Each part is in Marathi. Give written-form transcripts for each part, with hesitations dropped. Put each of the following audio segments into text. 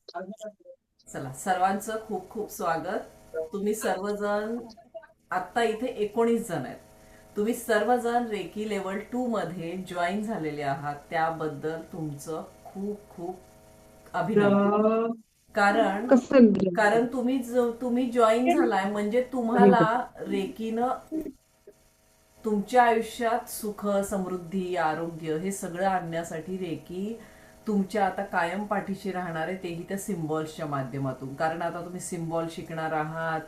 चला, सर्वांचं खूप खूप स्वागत. तुम्ही सर्वजण आत्ता इथे 19 जण आहेत. तुम्ही सर्वजण रेकी लेवल 2 मध्ये जॉईन झालेले आहात, त्याबद्दल तुमचं खूप खूप अभिनंदन. कारण कसं कारण तुम्ही जॉईन झालाय म्हणजे तुम्हाला रेकीनं तुमच्या आयुष्यात सुख, समृद्धी, आरोग्य हे सगळं आणण्यासाठी रेकी तुमच्या आता कायम पाठीशी राहणार आहे, तेही त्या सिम्बॉल्सच्या माध्यमातून. कारण आता तुम्ही सिम्बॉल शिकणार आहात,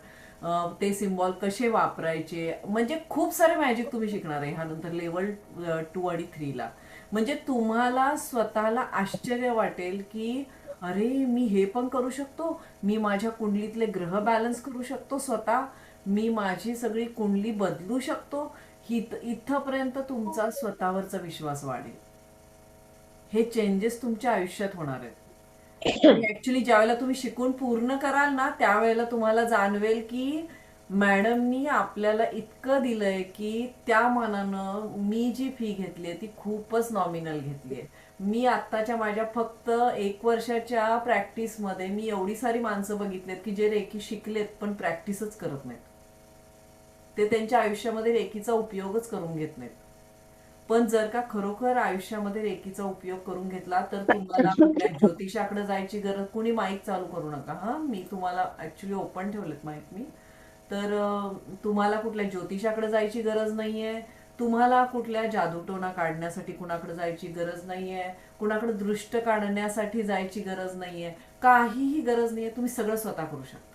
ते सिम्बॉल कसे वापरायचे, म्हणजे खूप सारे मॅजिक तुम्ही शिकणार आहे ह्यानंतर लेवल 2 आणि 3 ला. म्हणजे तुम्हाला स्वतःला आश्चर्य वाटेल की अरे, मी हे पण करू शकतो, मी माझ्या कुंडलीतले ग्रह बॅलन्स करू शकतो स्वतः, मी माझी सगळी कुंडली बदलू शकतो. इथपर्यंत तुमचा स्वतःवरचा विश्वास वाढेल. हे चेंजेस तुमच्या आयुष्यात होणार आहेत. आणि ऍक्च्युली ज्यावेळेला तुम्ही शिकून पूर्ण कराल ना, त्यावेळेला तुम्हाला जाणवेल की मॅडमनी आपल्याला इतकं दिलंय की त्या मानानं मी जी फी घेतली ती खूपच नॉमिनल घेतलीये. मी आत्ताच्या माझ्या फक्त 1 वर्षाच्या प्रॅक्टिसमध्ये मी एवढी सारी माणसं बघितलेत की जे रेकी शिकलेत पण प्रॅक्टिसच करत नाहीत. ते त्यांच्या आयुष्यामध्ये रेकीचा उपयोगच करून घेत नाहीत. पण जर का खरोखर आयुष्यामध्ये रेकीचा उपयोग करून घेतला तर तुम्हाला कुठल्या ज्योतिषाकडे जायची गरज, कुणी माईक चालू करू नका हा, मी तुम्हाला ऍक्च्युली ओपन ठेवलेत माईक मी. तर तुम्हाला कुठल्या ज्योतिषाकडे जायची गरज नाहीये, तुम्हाला कुठल्या जादूटोना काढण्यासाठी कुणाकडे जायची गरज नाहीये, कुणाकडे दृष्ट काढण्यासाठी जायची गरज नाहीये, काहीही गरज नाहीये. तुम्ही सगळं स्वतः करू शकता.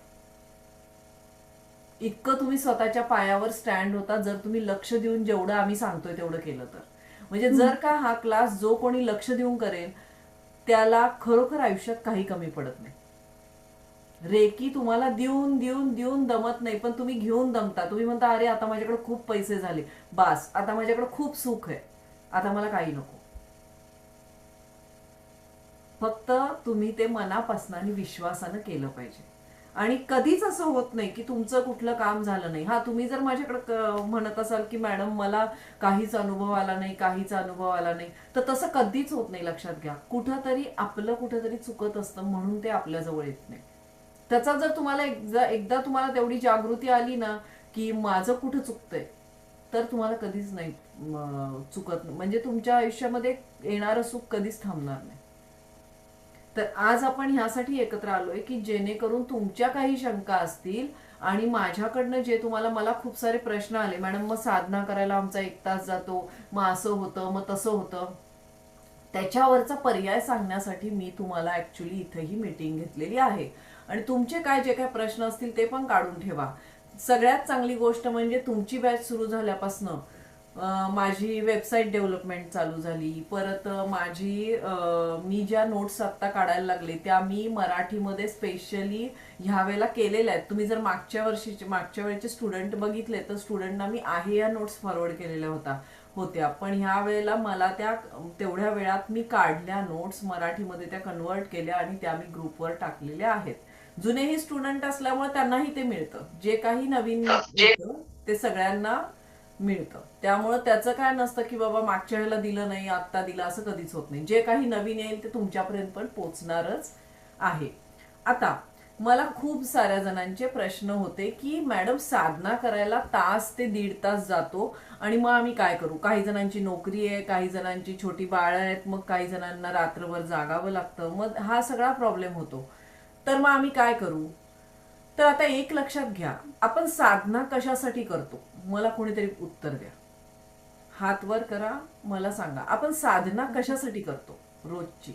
इतकं तुम्ही स्वतःच्या पायावर स्टँड होता जर तुम्ही लक्ष देऊन जेवढं आम्ही सांगतोय तेवढं केलं तर. म्हणजे जर का हा क्लास जो कोणी लक्ष देऊन करेल त्याला खरोखर आयुष्यात काही कमी पडत नाही. रेकी तुम्हाला देऊन देऊन देऊन दमत नाही, पण तुम्ही घेऊन दमता. तुम्ही म्हणता अरे आता माझ्याकडे खूप पैसे झाले, बास आता माझ्याकडे खूप सुख आहे, आता मला काही नको. फक्त तुम्ही ते मनापासून आणि विश्वासानं केलं पाहिजे. आणि कधीच असं होत नाही की तुमचं कुठलं काम झालं नाही. हा, तुम्ही जर माझ्याकडे म्हणत असाल की मॅडम मला काहीच अनुभव आला नाही, काहीच अनुभव आला नाही, तर तसं कधीच होत नाही. लक्षात घ्या, कुठंतरी आपलं कुठंतरी चुकत असतं म्हणून ते आपल्याजवळ येत नाही. त्याचा जर तुम्हाला एकदा एकदा तुम्हाला तेवढी जागृती आली ना की माझं कुठं चुकतंय, तर तुम्हाला कधीच नाही चुकत. म्हणजे तुमच्या आयुष्यामध्ये येणारं सुख कधीच थांबणार नाही. तर आज आपण ह्यासाठी एकत्र आलोय की जेणेकरून तुमच्या काही शंका असतील आणि माझ्याकडनं जे तुम्हाला, मला खूप सारे प्रश्न आले, मॅडम मग साधना करायला आमचा 1 तास जातो, मग असं होतं, मग तसं होतं, त्याच्यावरचा पर्याय सांगण्यासाठी मी तुम्हाला ऍक्च्युली इथेही मीटिंग घेतलेली आहे. आणि तुमचे काय जे काय प्रश्न असतील ते पण काढून ठेवा. सगळ्यात चांगली गोष्ट म्हणजे तुमची बॅच सुरू झाल्यापासनं माझी वेबसाईट डेव्हलपमेंट चालू झाली. परत मी ज्या नोट्स आत्ता काढायला लागले त्या मी मराठीमध्ये स्पेशली ह्या वेळेला केलेल्या आहेत. तुम्ही जर मागच्या वेळेचे स्टुडंट बघितले तर स्टुडंटना मी आहे या नोट्स फॉरवर्ड केलेल्या होत्या, पण ह्या वेळेला मला त्या तेवढ्या वेळात मी काढल्या नोट्स मराठीमध्ये, त्या कन्वर्ट केल्या आणि त्या मी ग्रुपवर टाकलेल्या आहेत. जुनेही स्टुडंट असल्यामुळे त्यांनाही ते मिळतं, जे काही नवीन येतं ते सगळ्यांना मिळतं. त्यामुळे त्याचं काय नसतं की बाबा मागच्या वेळेला दिलं नाही आत्ता दिलं, असं कधीच होत नाही. जे काही नवीन येईल ते तुमच्यापर्यंत पण पोचणारच आहे. आता मला खूप साऱ्या जणांचे प्रश्न होते की मॅडम साधना करायला तास ते 1.5 तास जातो आणि मग आम्ही काय करू. काही जणांची नोकरी आहे, काही जणांची छोटी बाळं आहेत, मग काही जणांना रात्रभर जागावं लागतं, मग हा सगळा प्रॉब्लेम होतो. तर मग आम्ही काय करू. तर आता एक लक्षात घ्या, आपण साधना कशासाठी करतो. मला कोणीतरी उत्तर द्या. हात वर करा, मला सांगा आपण साधना कशासाठी करतो रोजची.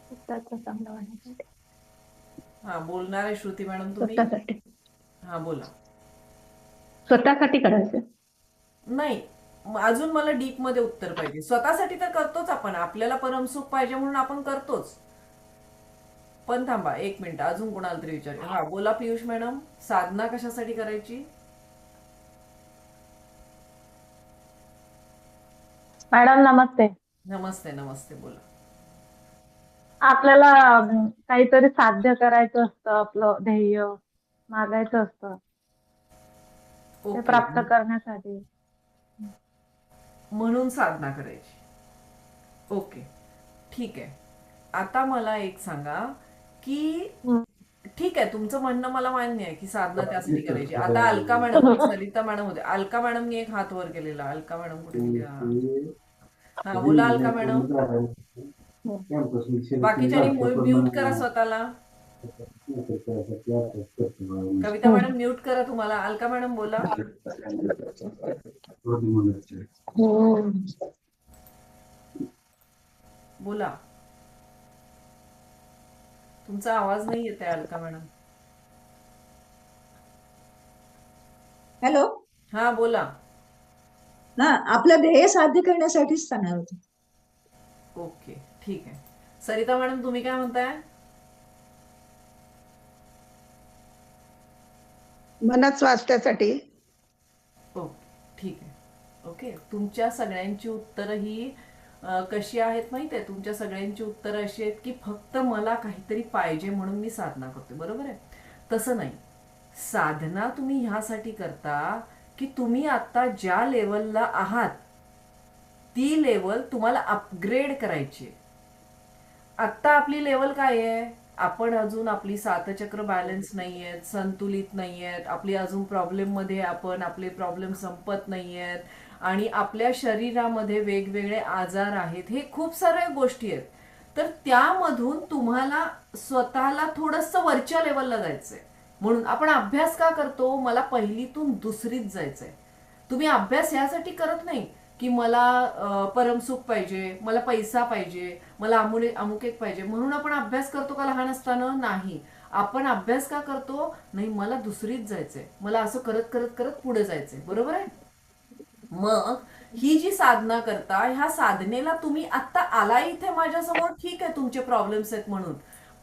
स्वतःच चांगलं होण्यासाठी. हा, बोलणार आहे श्रुती मॅडम तुम्ही. स्वतःसाठी. हा, बोला. स्वतःसाठी करायचं. नाही, अजून मला डीप मध्ये उत्तर पाहिजे. स्वतःसाठी तर करतोच आपण, आपल्याला परमसुख पाहिजे म्हणून आपण करतोच. पण थांबा 1 मिनिट, अजून कोणाला तरी विचार. हा, बोला पियुष मॅडम, साधना कशासाठी करायची. मॅडम नमस्ते. नमस्ते नमस्ते, बोला. आपल्याला काहीतरी साध्य करायचं असतं, आपलं ध्येय मागायचं असतं, ते ओके, प्राप्त करण्यासाठी. म्हणून साधना करायची. ओके, ठीक आहे. आता मला एक सांगा की हम्म. ठीक आहे, तुमचं म्हणणं मला मान्य आहे की साधना त्यासाठी करायची. आता अलका मॅडम, सरिता मॅडम होते. अलका मॅडमनी एक हात वर केलेला. अलका मॅडम कुठे गेली? हा बोला अलका मॅडम. बाकीच्यांनी म्यूट करा स्वतःला. कविता मॅडम म्यूट करा तुम्हाला. अलका मॅडम बोला. बोला. तुमचा आवाज नाही येत आहे अलका मॅडम. हॅलो. हा बोला. हा, आपलं ध्येय साध्य करण्यासाठीच सांगणार होते. ओके ठीक आहे. सरिता मॅडम तुम्ही काय म्हणताय? मनच स्वास्थ्यासाठी. ओके ठीक आहे. ओके, तुमच्या सगळ्यांची उत्तरं ही कशी आहेत माहिती आहे? तुमच्या सगळ्यांची उत्तरं अशी आहेत की फक्त मला काहीतरी पाहिजे म्हणून मी साधना करते. बरोबर आहे? तसं नाही. साधना तुम्ही ह्यासाठी करता की तुम्ही आता ज्या लेवलला आहात ती लेवल तुम्हाला अपग्रेड करायची आहे. आत्ता आपली लेवल काय आहे? आपण अजून आपली सातचक्र बॅलन्स नाही आहेत, संतुलित नाही आहेत, आपली अजून प्रॉब्लेम मध्ये आपण आपले प्रॉब्लेम संपत नाही आहेत आणि आपल्या शरीरामध्ये वेगवेगळे आजार आहेत. हे खूप साऱ्या गोष्टी आहेत. तर त्यामधून तुम्हाला स्वतःला थोडंसं वरच्या लेवलला जायचंय. म्हणून आपण अभ्यास का करतो? मला पहिलीतून दुसरीत जायचंय. तुम्ही अभ्यास यासाठी करत नाही की मला परमसुख पाहिजे, मला पैसा पाहिजे, मला अमुक एक पाहिजे म्हणून आपण अभ्यास करतो का लहान असताना? नाही. आपण अभ्यास का करतो? नाही, मला दुसरीत जायचंय, मला असं करत करत करत पुढे जायचंय. बरोबर आहे? मग ही जी साधना करता, ह्या साधनेला तुम्ही आता आला इथे माझ्यासमोर, ठीक आहे तुमचे प्रॉब्लेम्स आहेत म्हणून,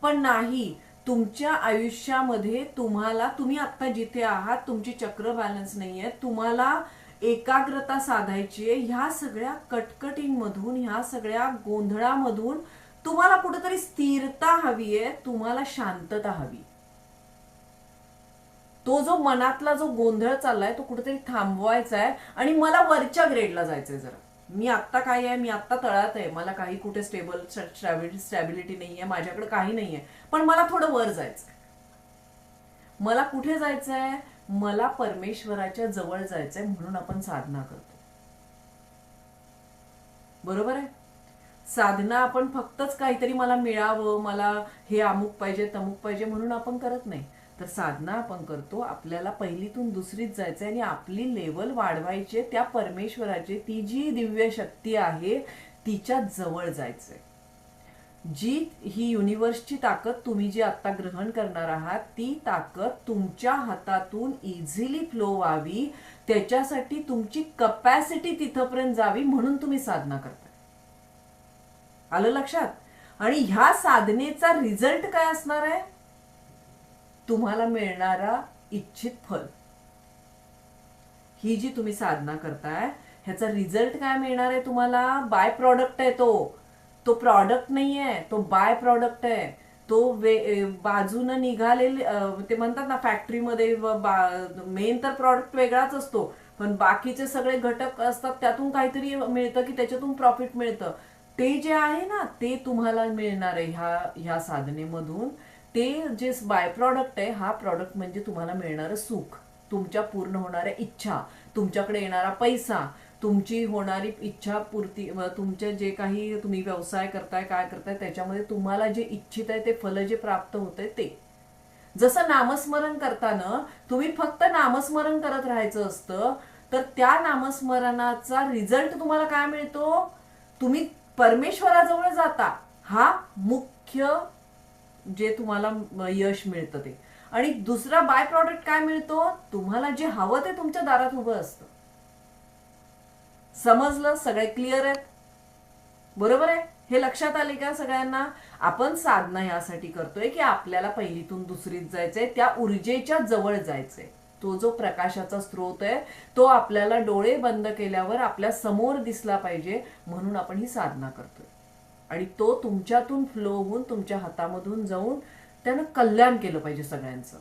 पण नाही, तुमच्या आयुष्यामध्ये तुम्ही आता जिथे आहात तुमची चक्र बॅलन्स नाहीये, तुम्हाला एकाग्रता साधायची आहे. ह्या सगळ्या कटकटींमधून, ह्या सगळ्या गोंधळामधून तुम्हाला कुठेतरी स्थिरता हवी आहे, तुम्हाला शांतता हवी. तो जो मनातला जो गोंधळ चाललाय तो कुठेतरी थांबवायचा आहे आणि मला वरच्या ग्रेडला जायचंय. जरा मी आत्ता काय आहे, मी आत्ता तळात आहे, मला काही कुठे स्टॅबिलिटी नाहीये, माझ्याकडे काही नाहीये, पण मला थोडं वर जायचंय. मला कुठे जायचंय? मला परमेश्वराच्या जवळ जायचंय. म्हणून आपण साधना करतो. बरोबर आहे? साधना आपण फक्तच काहीतरी मला मिळावं, मला हे अमुक पाहिजे तमुक पाहिजे म्हणून आपण करत नाही. तर साधना आपण करतो आपल्याला पहिलीतून दुसरीत जायचंय आणि आपली लेवल वाढवायची, त्या परमेश्वराची ती जी दिव्य शक्ती आहे तिच्या जवळ जायचंय. जी ही युनिव्हर्सची ताकद तुम्ही जी आता ग्रहण करणार आहात, ती ताकद तुमच्या हातातून इझिली फ्लो व्हावी, त्याच्यासाठी तुमची कपॅसिटी तिथपर्यंत जावी, म्हणून तुम्ही साधना करताय. आलं लक्षात? आणि ह्या साधनेचा रिझल्ट काय असणार आहे? तुम्हाला मिळणारा इच्छित फल. ही जी तुम्ही साधना करताय ह्याचा रिझल्ट काय मिळणार आहे तुम्हाला? बाय प्रॉडक्ट आहे तो प्रॉडक्ट नाहीये, तो बाय प्रॉडक्ट आहे. तो बाजूनं निघालेले ते म्हणतात ना फॅक्टरीमध्ये मेन तर प्रॉडक्ट वेगळाच असतो, पण बाकीचे सगळे घटक असतात, त्यातून काहीतरी मिळतं की त्याच्यातून प्रॉफिट मिळतं. ते जे आहे ना ते तुम्हाला मिळणार आहे ह्या साधनेमधून. ते जे बाय प्रॉडक्ट आहे, हा प्रॉडक्ट म्हणजे तुम्हाला मिळणारं सुख, तुमच्या पूर्ण होणाऱ्या इच्छा, तुमच्याकडे येणारा पैसा, तुमची होणारी इच्छा पूर्ती, तुमचे जे काही तुम्ही व्यवसाय करताय, काय करताय, त्याच्यामध्ये तुम्हाला जे इच्छित आहे ते फल जे प्राप्त होतंय ते. जसं नामस्मरण करताना तुम्ही फक्त नामस्मरण करत राहायचं असतं, तर त्या नामस्मरणाचा रिझल्ट तुम्हाला काय मिळतो? तुम्ही परमेश्वराजवळ जाता. हा मुख्य जे तुम्हाला यश मिळतं ते. आणि दुसरा बाय प्रॉडक्ट काय मिळतो? तुम्हाला जे हवं ते तुमच्या दारात उभं असतं. समजलं? सगळे क्लिअर आहेत? बरोबर आहे? हे लक्षात आले का सगळ्यांना? आपण साधना यासाठी करतोय की आपल्याला पहिलीतून दुसरीत जायचंय, त्या ऊर्जेच्या जवळ जायचंय. तो जो प्रकाशाचा स्रोत आहे तो आपल्याला डोळे बंद केल्यावर आपल्या समोर दिसला पाहिजे, म्हणून आपण ही साधना करतोय. आणि तो तुमच्यातून फ्लो होऊन तुमच्या हातामधून जाऊन त्यानं कल्याण केलं पाहिजे सगळ्यांचं.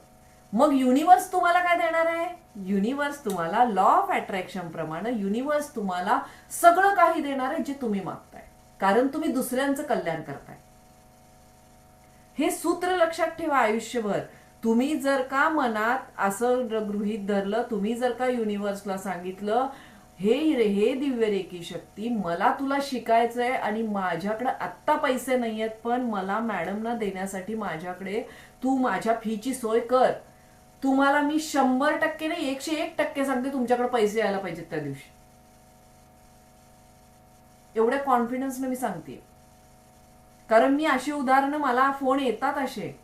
मग युनिव्हर्स तुम्हाला काय देणार आहे? युनिव्हर्स तुम्हाला लॉ ऑफ अट्रॅक्शन प्रमाणे युनिव्हर्स तुम्हाला सगळं काही देणार आहे जे तुम्ही मागताय, कारण तुम्ही दुसऱ्यांचं कल्याण करताय. हे सूत्र लक्षात ठेवा आयुष्यभर. तुम्ही जर का मनात असं गृहीत धरलं, तुम्ही जर का युनिव्हर्सला सांगितलं, हे दिव्य रेकी शक्ती, मला तुला शिकायचंय आणि माझ्याकडे आत्ता पैसे नाहीयेत, पण मला मॅडमना देण्यासाठी माझ्याकडे तू माझ्या फीची सोय कर. तुम्हाला मी 100% नाही 101% सांगते, तुमच्याकडे पैसे यायला पाहिजेत त्या दिवशी. एवढ्या कॉन्फिडन्सने मी सांगते, कारण मी अशी उदाहरणं, मला फोन येतात असे,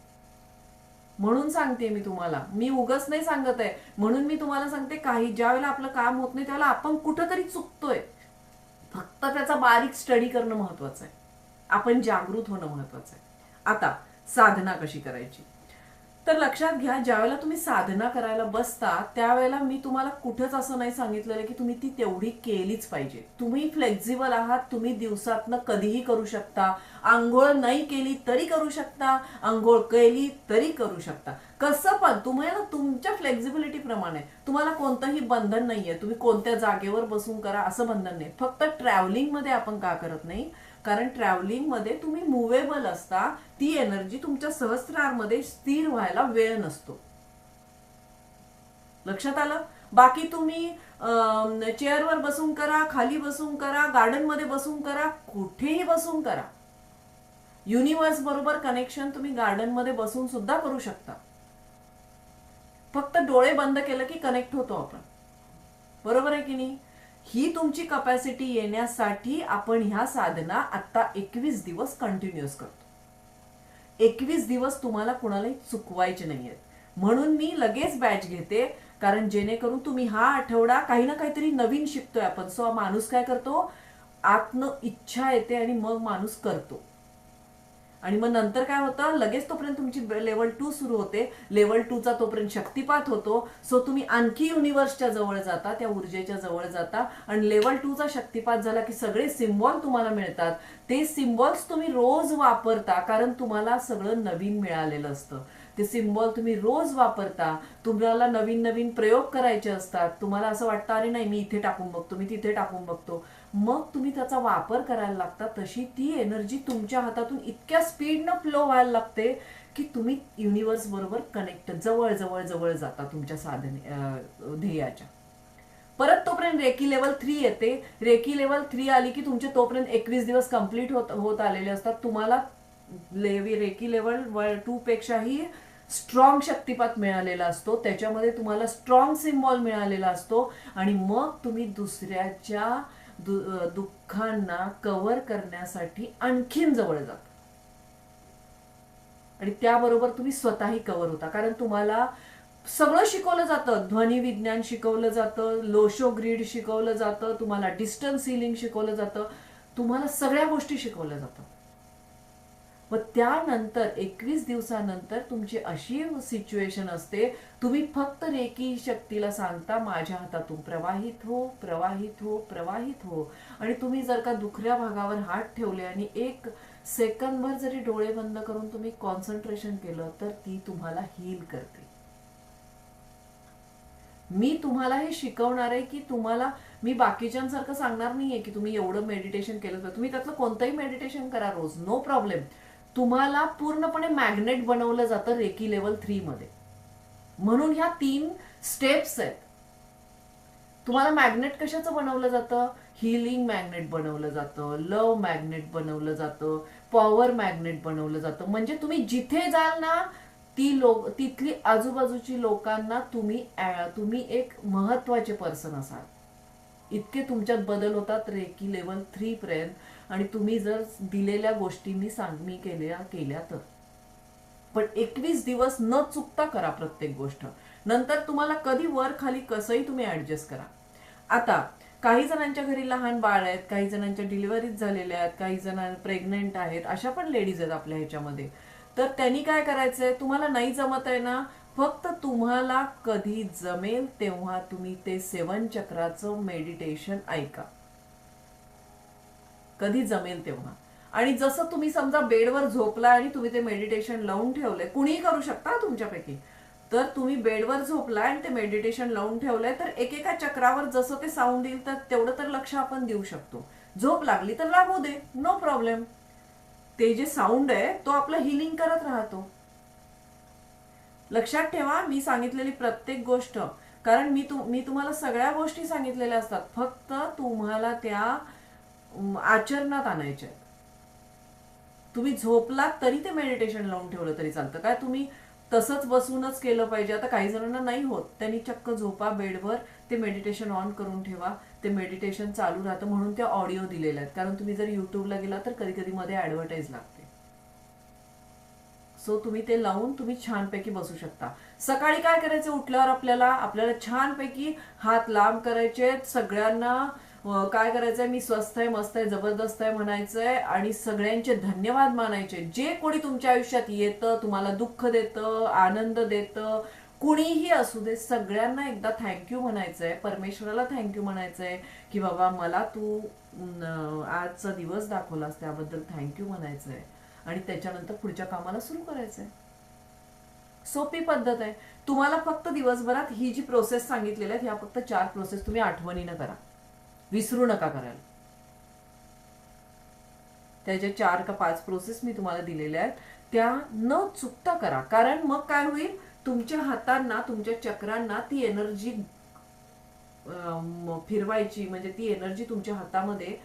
म्हणून सांगते मी तुम्हाला. मी उगाच नाही सांगत आहे. म्हणून मी तुम्हाला सांगते, काही ज्या वेळेला आपलं काम होत नाही त्यावेळेला आपण कुठंतरी चुकतोय. फक्त त्याचा बारीक स्टडी करणं महत्वाचं आहे. आपण जागृत होणं महत्वाचं आहे. आता साधना कशी करायची, तर लक्षात घ्या, ज्या वेळेला तुम्ही साधना करायला बसता त्यावेळेला मी तुम्हाला कुठंच असं नाही सांगितलेलं की तुम्ही ती तेवढी केलीच पाहिजे. तुम्ही फ्लेक्झिबल आहात. तुम्ही दिवसातनं कधीही करू शकता. आंघोळ नाही केली तरी करू शकता, आंघोळ केली तरी करू शकता. कसं पण तुम्हाला तुमच्या फ्लेक्झिबिलिटी प्रमाणे. तुम्हाला कोणतंही बंधन नाहीये, तुम्ही कोणत्या जागेवर बसून करा असं बंधन नाही. फक्त ट्रॅव्हलिंग मध्ये आपण का करत नाही, कारण ट्रॅव्हलिंग मध्ये तुम्ही मुव्हेबल असता, ती एनर्जी तुमच्या सहस्त्रारमध्ये स्थिर व्हायला वेळ नसतो. लक्षात आलं. बाकी तुम्ही चेअरवर बसून करा, खाली बसून करा, गार्डन मध्ये बसून करा, कुठेही बसून करा. युनिव्हर्स बरोबर कनेक्शन तुम्ही गार्डन मध्ये बसून सुद्धा करू शकता. फक्त डोळे बंद केलं की कनेक्ट होतो आपण. बरोबर आहे की नाही. ही तुमची कपॅसिटी येण्यासाठी आपण ह्या साधना आता 21 दिवस कंटिन्युअस करतो. 21 दिवस तुम्हाला कुणालाही चुकवायचे नाहीयेत. म्हणून मी लगेच बॅच घेते, कारण जेणेकरून तुम्ही हा आठवडा काही ना काहीतरी नवीन शिकतोय आपण. सो माणूस काय करतो, आतनं इच्छा येते आणि मग माणूस करतो. आणि मग नंतर काय होतं, लगेच तोपर्यंत तुमची लेवल 2 सुरू होते. लेवल 2चा तोपर्यंत शक्तिपात होतो. सो तुम्ही आणखी युनिव्हर्सच्या जवळ जाता, त्या ऊर्जेच्या जवळ जाता. आणि लेवल 2चा शक्तिपात झाला की सगळे सिम्बॉल तुम्हाला मिळतात. ते सिम्बॉल्स तुम्ही रोज वापरता, कारण तुम्हाला सगळं नवीन मिळालेलं असतं. ते सिम्बॉल तुम्ही रोज वापरता. तुम्हाला नवीन नवीन प्रयोग करायचे असतात. तुम्हाला असं वाटतं, अरे नाही मी इथे टाकून बघतो, मी तिथे टाकून बघतो. मग तुम्ही त्याचा वापर करायला लागता. तशी ती एनर्जी तुमच्या हातातून इतक्या स्पीडनं फ्लो व्हायला लागते की तुम्ही युनिव्हर्स बरोबर कनेक्ट, जवळ जवळ जवळ जाता तुमच्या साधने ध्येयाच्या. परत तोपर्यंत रेकी लेवल 3 येते. रेकी लेवल 3 आली की तुमचे तोपर्यंत 21 दिवस कंप्लीट होत आलेले असतात. तुम्हाला रेकी लेवल 2 पेक्षाही स्ट्रॉंग शक्तिपात मिळालेला असतो. त्याच्यामध्ये तुम्हाला स्ट्रॉंग सिम्बॉल मिळालेला असतो. आणि मग तुम्ही दुसऱ्याच्या दुःखांना कव्हर करण्यासाठी आणखीन जवळ जाता. आणि त्याबरोबर तुम्ही स्वतःही कव्हर होता, कारण तुम्हाला सगळं शिकवलं जातं. ध्वनी विज्ञान शिकवलं जातं, लोशो ग्रीड शिकवलं जातं, तुम्हाला डिस्टन्स हिलिंग शिकवलं जातं, तुम्हाला सगळ्या गोष्टी शिकवल्या जातात. व त्यानंतर 21 दिवसानंतर तुमची अशी सिच्युएशन असते, तुम्ही फक्त रेकी शक्तीला सांगता, माझ्या हातातून प्रवाहित हो, प्रवाहित हो, प्रवाहित हो. आणि तुम्ही जर का दुसऱ्या भागावर हात ठेवले आणि 1 सेकंदभर जरी डोळे बंद करून तुम्ही कॉन्सन्ट्रेशन केलं, तर ती तुम्हाला हील करते. मी तुम्हाला हे शिकवणार आहे की तुम्हाला, मी बाकीच्यांसारखं सांगणार नाहीये की तुम्ही एवढं मेडिटेशन केलं तर. तुम्ही त्यातलं कोणतंही मेडिटेशन करा रोज, नो प्रॉब्लेम. तुम्हाला पूर्णपणे मॅग्नेट बनवलं जातं रेकी लेवल 3 मध्ये. म्हणून ह्या 3 स्टेप्स आहेत. तुम्हाला मॅग्नेट कशाचं बनवलं जातं, हिलिंग मॅग्नेट बनवलं जातं, लव मॅग्नेट बनवलं जातं, पॉवर मॅग्नेट बनवलं जातं. म्हणजे तुम्ही जिथे जाल ना, तिथली आजूबाजूची लोकांना तुम्ही एक महत्वाचे पर्सन असाल. इतके तुमच्यात बदल होतात रेकी लेवल 3 पर्यंत. आणि तुम्ही जर दिलेल्या गोष्टी मी केल्या तर. पण 21 दिवस न चुकता करा प्रत्येक गोष्ट. नंतर तुम्हाला कधी वर खाली कसंही तुम्ही ऍडजस्ट करा. आता काही जणांच्या घरी लहान बाळ आहेत, काही जणांच्या डिलिव्हरीज झालेल्या आहेत, काही जण प्रेग्नेंट आहेत, अशा पण लेडीज आहेत आपल्या ह्याच्यामध्ये. तर त्यांनी काय करायचंय, तुम्हाला नाही जमत आहे ना, फक्त तुम्हाला कधी जमेल तेव्हा तुम्ही ते 7 चक्राचं मेडिटेशन ऐका. कधी जमेल तेव्हा. आणि जसं तुम्ही समजा बेडवर झोपला आणि तुम्ही ते मेडिटेशन लावून ठेवलंय, कुणीही करू शकता तुमच्यापैकी. तर तुम्ही बेडवर झोपलाय आणि ते मेडिटेशन लावून ठेवलंय, तर एकेका चक्रावर जसं ते साऊंड येईल तर तेवढं तर लक्ष आपण देऊ शकतो. झोप लागली तर लागू दे, नो प्रॉब्लेम. ते जे साऊंड आहे तो आपलं हिलिंग करत राहतो. लक्षात ठेवा, मी सांगितलेली प्रत्येक गोष्ट, कारण मी तुम्हाला सगळ्या गोष्टी सांगितलेल्या असतात, फक्त तुम्हाला त्या आचरणात आणायच्या आहेत. तुम्ही झोपलात तरी ते मेडिटेशन लावून ठेवलं तरी चालतं. काय तुम्ही तसंच बसूनच केलं पाहिजे? आता काही जणांना नाही होत, त्यांनी चक्क झोपा बेडवर, ते मेडिटेशन ऑन करून ठेवा, ते मेडिटेशन चालू राहतं. म्हणून ते ऑडिओ दिलेले आहेत, कारण तुम्ही जर युट्यूबला गेला तर कधी कधी मध्ये ऍडव्हर्टाईज लागते. सो तुम्ही ते लावून तुम्ही छानपैकी बसू शकता. सकाळी काय करायचं, उठल्यावर आपल्याला छानपैकी हात लांब करायचे, सगळ्यांना काय करायचंय, मी स्वस्थ आहे, मस्त आहे, जबरदस्त आहे म्हणायचंय आणि सगळ्यांचे धन्यवाद मानायचे. जे कोणी तुमच्या आयुष्यात येतं, तुम्हाला दुःख देतं, आनंद देतं, कुणीही असू दे, सगळ्यांना एकदा थँक्यू म्हणायचंय, परमेश्वराला थँक्यू म्हणायचंय की बाबा मला तू आजचा दिवस दाखवलास त्याबद्दल थँक्यू म्हणायचंय आणि त्याच्यानंतर पुढच्या कामाला सुरू करायचंय. सोपी पद्धत आहे. तुम्हाला फक्त दिवसभरात ही जी प्रोसेस सांगितलेल्या आहेत, ह्या फक्त 4 प्रोसेस तुम्ही आठवणीनं करा, विसरू नका करायला. त्याच्या 4 का 5 प्रोसेस मी तुम्हाला दिलेल्या आहेत, त्या न चुकता करा. कारण मग काय होईल, तुमच्या हातांना, तुमच्या चक्रांना ती एनर्जी फिरवायची, म्हणजे ती एनर्जी तुमच्या हातामध्ये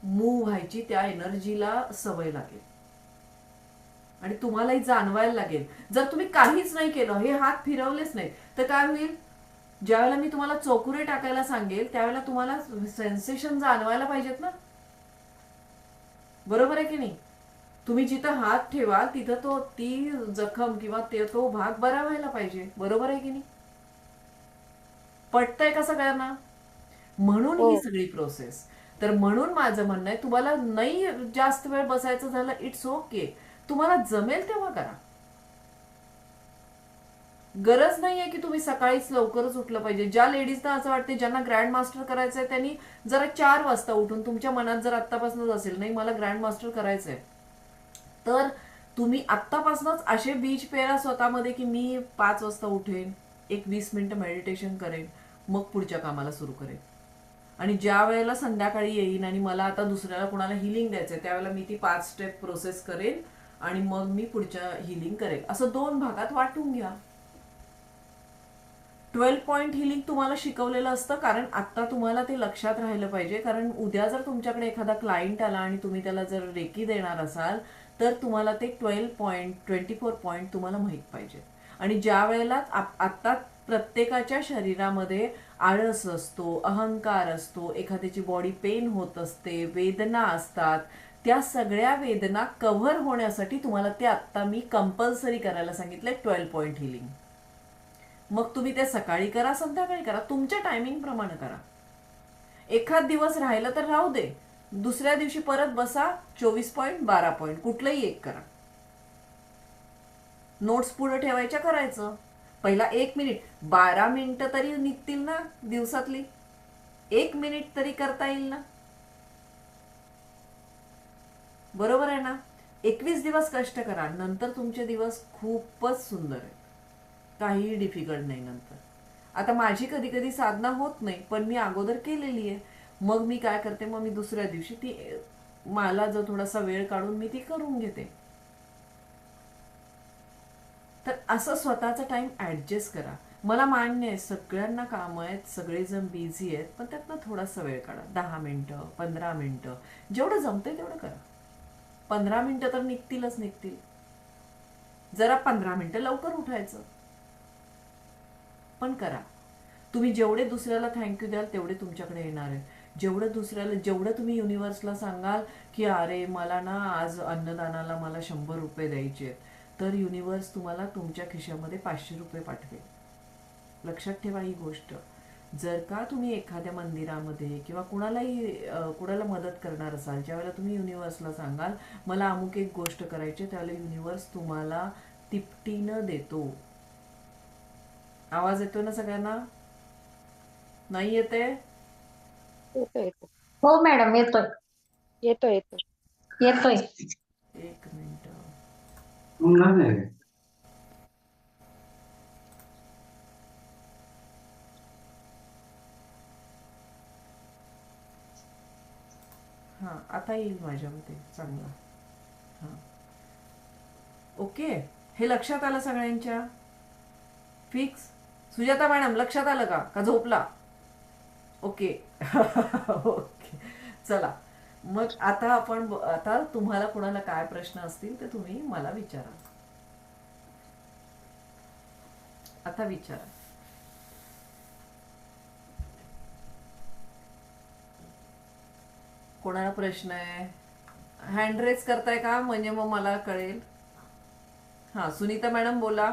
मूव्ह व्हायची, त्या एनर्जीला सवय लागेल आणि तुम्हालाही जाणवायला लागेल. जर तुम्ही काहीच नाही केलं, हे हात फिरवलेच नाही, तर काय होईल, ज्यावेळेला मी तुम्हाला चोकुरे टाकायला सांगेल त्यावेळेला तुम्हाला सेन्सेशन जाणवायला पाहिजेत ना, बरोबर आहे की नाही? तुम्ही जिथं हात ठेवाल तिथं ती जखम किंवा तो भाग बरा व्हायला पाहिजे, बरोबर आहे की नाही? पटतंय का सगळ्यांना? म्हणून ही सगळी प्रोसेस. तर म्हणून माझं म्हणणं आहे, तुम्हाला नाही जास्त वेळ बसायचं झालं, इट्स ओके, तुम्हाला जमेल तेव्हा करा. गरज नाहीये की तुम्ही सकाळीच लवकरच उठलं पाहिजे. ज्या लेडीजना असं वाटते, ज्यांना ग्रँड मास्टर करायचंय, त्यांनी जरा 4 वाजता उठून, तुमच्या मनात जर आत्तापासूनच असेल नाही मला ग्रँड मास्टर करायचंय, तर तुम्ही आत्तापासूनच असे बीज पेरा स्वतःमध्ये की मी 5 वाजता उठेन, एक 20 मिनिटं मेडिटेशन करेन, मग पुढच्या कामाला सुरू करेन. आणि ज्या वेळेला संध्याकाळी येईन आणि मला आता दुसऱ्याला कोणाला हिलिंग द्यायचंय, त्यावेळेला मी ती 5 स्टेप प्रोसेस करेन आणि मग मी पुढच्या हिलिंग करेन. असं 2 भागात वाटून घ्या. 12 पॉइंट हिलिंग तुम्हाला शिकवलेलं असतं, कारण आता तुम्हाला ते लक्षात राहिलं पाहिजे. कारण उद्या जर तुमच्याकडे एखादा क्लायंट आला आणि तुम्ही त्याला जर रेकी देणार असाल, तर तुम्हाला ते 12 पॉइंट, 24 पॉइंट तुम्हाला माहित पाहिजे. आणि ज्या वेळेला आता प्रत्येकाच्या शरीरामध्ये आळस असतो, अहंकार असतो, एखाद्याची बॉडी पेन होत असते, वेदना असतात, त्या सगळ्या वेदना कव्हर होण्यासाठी तुम्हाला ते आत्ता मी कंपल्सरी करायला सांगितलंय 12 पॉइंट हिलिंग. मग तुम्ही ते सकाळी करा, संध्याकाळी करा, तुमच्या टायमिंग प्रमाणे करा. एखाद दिवस राहिलं तर राहू दे, दुसऱ्या दिवशी परत बसा, 24 पॉइंट, 12 पॉइंट, कुठलंही एक करा. नोट्स पुढे ठेवायच्या, करायचं. पहिला 1 मिनिट, 12 मिनिटं तरी निघतील ना दिवसातली, 1 मिनिट तरी करता येईल ना, बरोबर आहे ना? 21 दिवस कष्ट करा, नंतर तुमचे दिवस खूपच सुंदर आहेत, काहीही डिफिकल्ट नाही नंतर. आता माझी कधी कधी साधना होत नाही, पण मी अगोदर केलेली आहे. मग मी काय करते, मग मी दुसऱ्या दिवशी ती मला जो थोडासा वेळ काढून मी ती करून घेते. तर असं स्वतःचा टाइम ऍडजस्ट करा. मला मान्य आहे सगळ्यांना कामं आहेत, सगळेजण बिझी आहेत, पण त्यातनं थोडासा वेळ काढा, 10 मिनिटं, 15 मिनिटं, जेवढं जमतंय तेवढं करा. 15 मिनिटं तर निघतीलच निघतील. जरा 15 मिनिटं लवकर उठायचं, पण करा. तुम्ही जेवढे दुसऱ्याला थँक्यू द्याल तेवढे तुमच्याकडे येणार आहे. जेवढं तुम्ही युनिव्हर्सला सांगाल की अरे मला ना आज अन्नदानाला मला 100 रुपये द्यायचे, तर युनिव्हर्स तुम्हाला तुमच्या खिशामध्ये 500 रुपये पाठवेल. लक्षात ठेवा ही गोष्ट. जर का तुम्ही एखाद्या मंदिरामध्ये किंवा कुणाला मदत करणार असाल, ज्यावेळेला तुम्ही युनिव्हर्सला सांगाल मला अमुक एक गोष्ट करायची, त्यावेळेला युनिव्हर्स तुम्हाला तिपटीनं देतो. आवाज येतो ना सगळ्यांना? नाही येते? हो मॅडम, येतोय. येतोय. येतोय. एक मिनिट. हा, आता येईल माझ्यामध्ये चांगला. ओके, हे लक्षात आलं सगळ्यांच्या? फिक्स. सुजाता मॅडम लक्षात आलं का झोपला? ओके. ओके, चला मग आता आता तुम्हाला कोणाला काय प्रश्न असतील ते तुम्ही मला विचारा. आता विचारा. कोणाला प्रश्न आहे? हँड रेज करताय का, म्हणजे मग मला कळेल. हा, सुनीता मॅडम बोला.